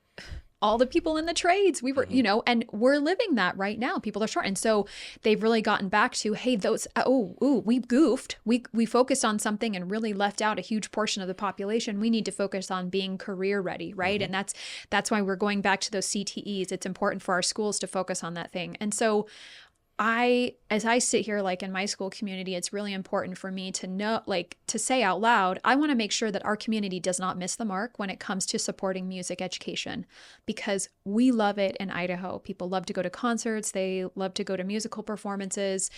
all the people in the trades. We were, Hmm. and we're living that right now. People are short. And so they've really gotten back to, hey, we goofed. We focused on something and really left out a huge portion of the population. We need to focus on being career ready, right? Hmm. And that's why we're going back to those CTEs. It's important for our schools to focus on that thing. And so as I sit here, like in my school community, it's really important for me to know, like to say out loud, I want to make sure that our community does not miss the mark when it comes to supporting music education, because we love it in Idaho. People love to go to concerts. They love to go to musical performances.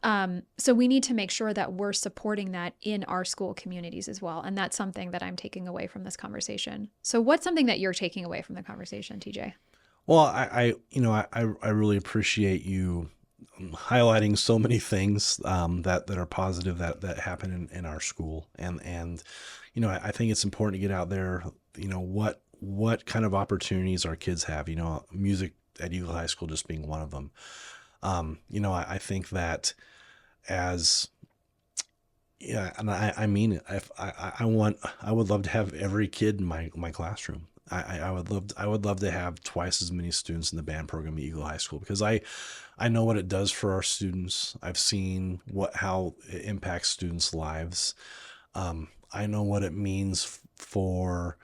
So we need to make sure that we're supporting that in our school communities as well. And that's something that I'm taking away from this conversation. So what's something that you're taking away from the conversation, TJ? Well, I really appreciate you highlighting so many things that are positive that happen in our school, and I think it's important to get out there. What kind of opportunities our kids have. Music at Eagle High School just being one of them. I think that as yeah, and I mean it. If I would love to have every kid in my classroom. I would love to have twice as many students in the band program at Eagle High School, because I know what it does for our students. I've seen how it impacts students' lives. I know what it means for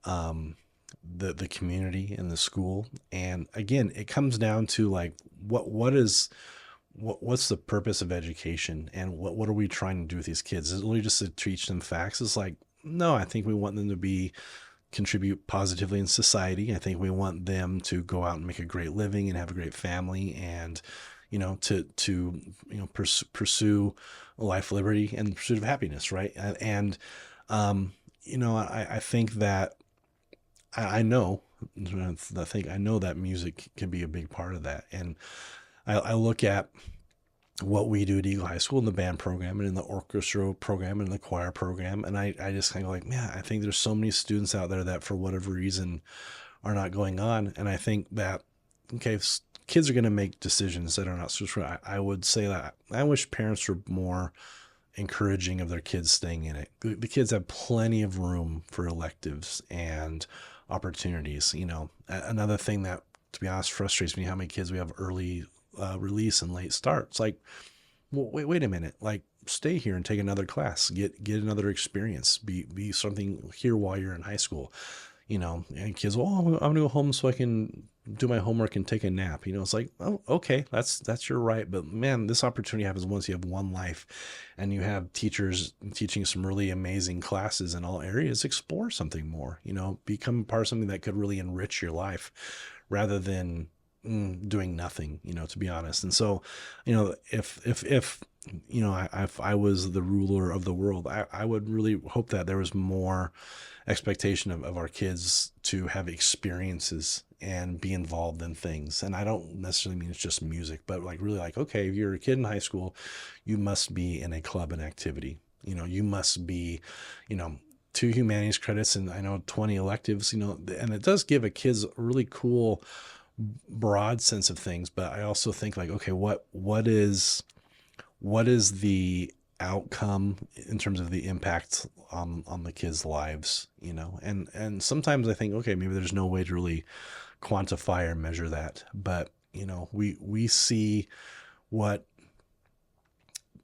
the community and the school. And again, it comes down to like what's the purpose of education, and what are we trying to do with these kids? Is it really just to teach them facts? It's like, no, I think we want them to contribute positively in society. I think we want them to go out and make a great living and have a great family, and pursue life, liberty, and the pursuit of happiness, right? And I think that I know I know that music can be a big part of that. And I look at what we do at Eagle High School in the band program and in the orchestra program and the choir program. And I just kind of like, man, I think there's so many students out there that for whatever reason are not going on. And I think that, okay, kids are going to make decisions that are not social. I would say that I wish parents were more encouraging of their kids staying in it. The kids have plenty of room for electives and opportunities. Another thing that, to be honest, frustrates me, how many kids we have early release and late start. It's like, well, wait a minute. Like, stay here and take another class, get another experience, be something here while you're in high school. And kids, well, I'm gonna go home so I can do my homework and take a nap. It's like, oh, okay, that's your right. But man, this opportunity happens once. You have one life, and you have teachers teaching some really amazing classes in all areas. Explore something more, become part of something that could really enrich your life rather than doing nothing, to be honest. And so, if I was the ruler of the world, I would really hope that there was more expectation of our kids to have experiences and be involved in things. And I don't necessarily mean it's just music, but like really like, okay, if you're a kid in high school, you must be in a club and activity. You must be, 2 humanities credits and I know 20 electives, and it does give a kids a really cool broad sense of things. But I also think like, okay, what is the outcome in terms of the impact on the kids' lives, and sometimes I think, okay, maybe there's no way to really quantify or measure that, but we see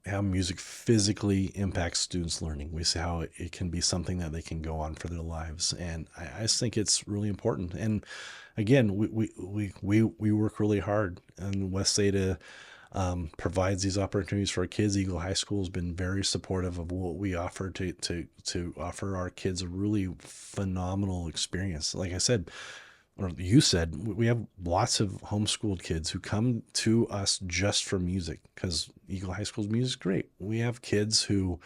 how music physically impacts students' learning. We see how it can be something that they can go on for their lives, and I just think it's really important. And again, we work really hard, and West Ada provides these opportunities for our kids. Eagle High School has been very supportive of what we offer to offer our kids a really phenomenal experience. Like I said, or you said, we have lots of homeschooled kids who come to us just for music because Eagle High School's music is great. We have kids who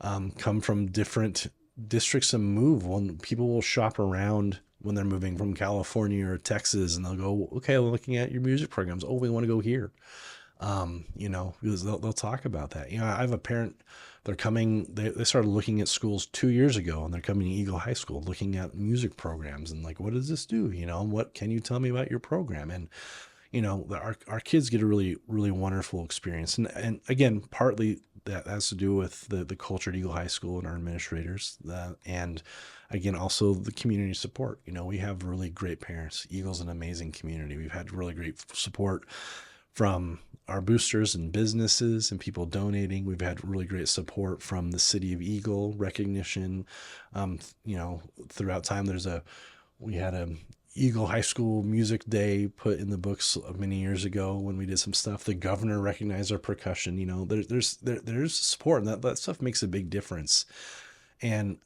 come from different districts and move. When people will shop around when they're moving from California or Texas, and they'll go, okay, we're looking at your music programs. Oh, we want to go here. Because they'll talk about that. I have a parent, they're coming, they started looking at schools 2 years ago, and they're coming to Eagle High School looking at music programs and like, what does this do? What can you tell me about your program? And, our kids get a really, really wonderful experience. And again, partly that has to do with the culture at Eagle High School and our administrators, and again, also the community support. We have really great parents. Eagle's an amazing community. We've had really great support from our boosters and businesses and people donating. We've had really great support from the city of Eagle, recognition. Throughout time, we had a Eagle High School Music Day put in the books many years ago when we did some stuff. The governor recognized our percussion. There's support, and that stuff makes a big difference. And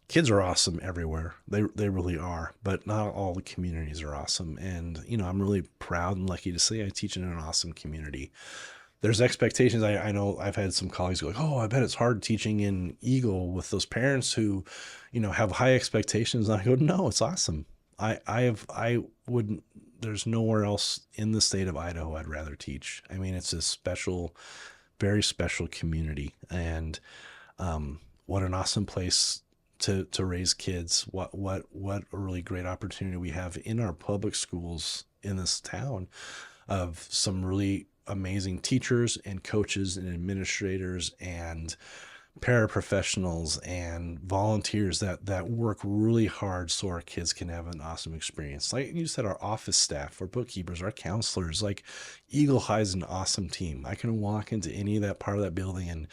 kids are awesome everywhere. They really are, but not all the communities are awesome. And, I'm really proud and lucky to say I teach in an awesome community. There's expectations. I know I've had some colleagues go like, oh, I bet it's hard teaching in Eagle with those parents who, have high expectations. And I go, no, it's awesome. I would there's nowhere else in the state of Idaho I'd rather teach. I mean, it's a special, very special community, and what an awesome place to raise kids. What a really great opportunity we have in our public schools in this town of some really amazing teachers and coaches and administrators and paraprofessionals and volunteers that work really hard so our kids can have an awesome experience. Like you said, our office staff, our bookkeepers, our counselors, like Eagle High's an awesome team. I can walk into any of that part of that building and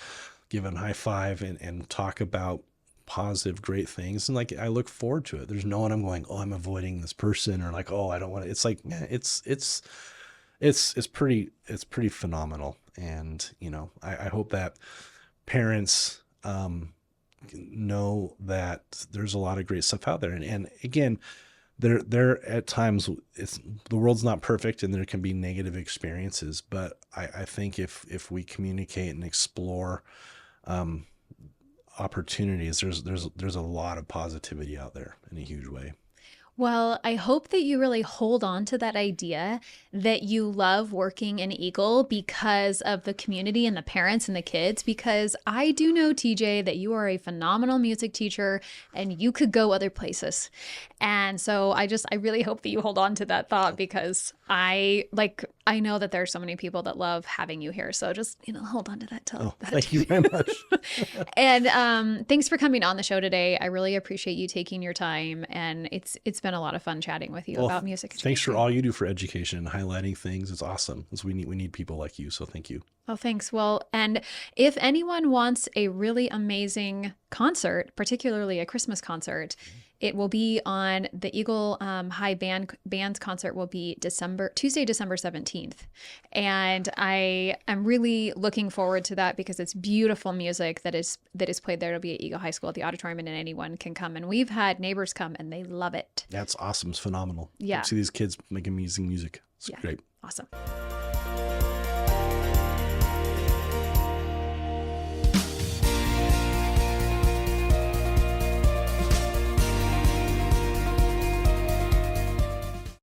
give a high five and talk about positive, great things. And like, I look forward to it. There's no one I'm going, oh, I'm avoiding this person, or like, oh, I don't want to. It's like, man, it's pretty phenomenal. And, I hope that parents know that there's a lot of great stuff out there. And again, there at times the world's not perfect and there can be negative experiences, but I think if we communicate and explore opportunities, there's a lot of positivity out there in a huge way. Well, I hope that you really hold on to that idea that you love working in Eagle because of the community and the parents and the kids. Because I do know, TJ, that you are a phenomenal music teacher and you could go other places. And so I really hope that you hold on to that thought, because I know that there are so many people that love having you here. So just, hold on to that. Oh, thank you very much. And thanks for coming on the show today. I really appreciate you taking your time, and it's been a lot of fun chatting with you about music education. Thanks for all you do for education and highlighting things. It's awesome. We need people like you. So thank you. Oh, thanks. Well, and if anyone wants a really amazing concert, particularly a Christmas concert, it will be on the Eagle High Band's concert will be Tuesday, December 17th. And I am really looking forward to that because it's beautiful music that is played there. It'll be at Eagle High School at the auditorium, and anyone can come. And we've had neighbors come and they love it. That's awesome. It's phenomenal. Yeah. See these kids make amazing music. It's great. Awesome.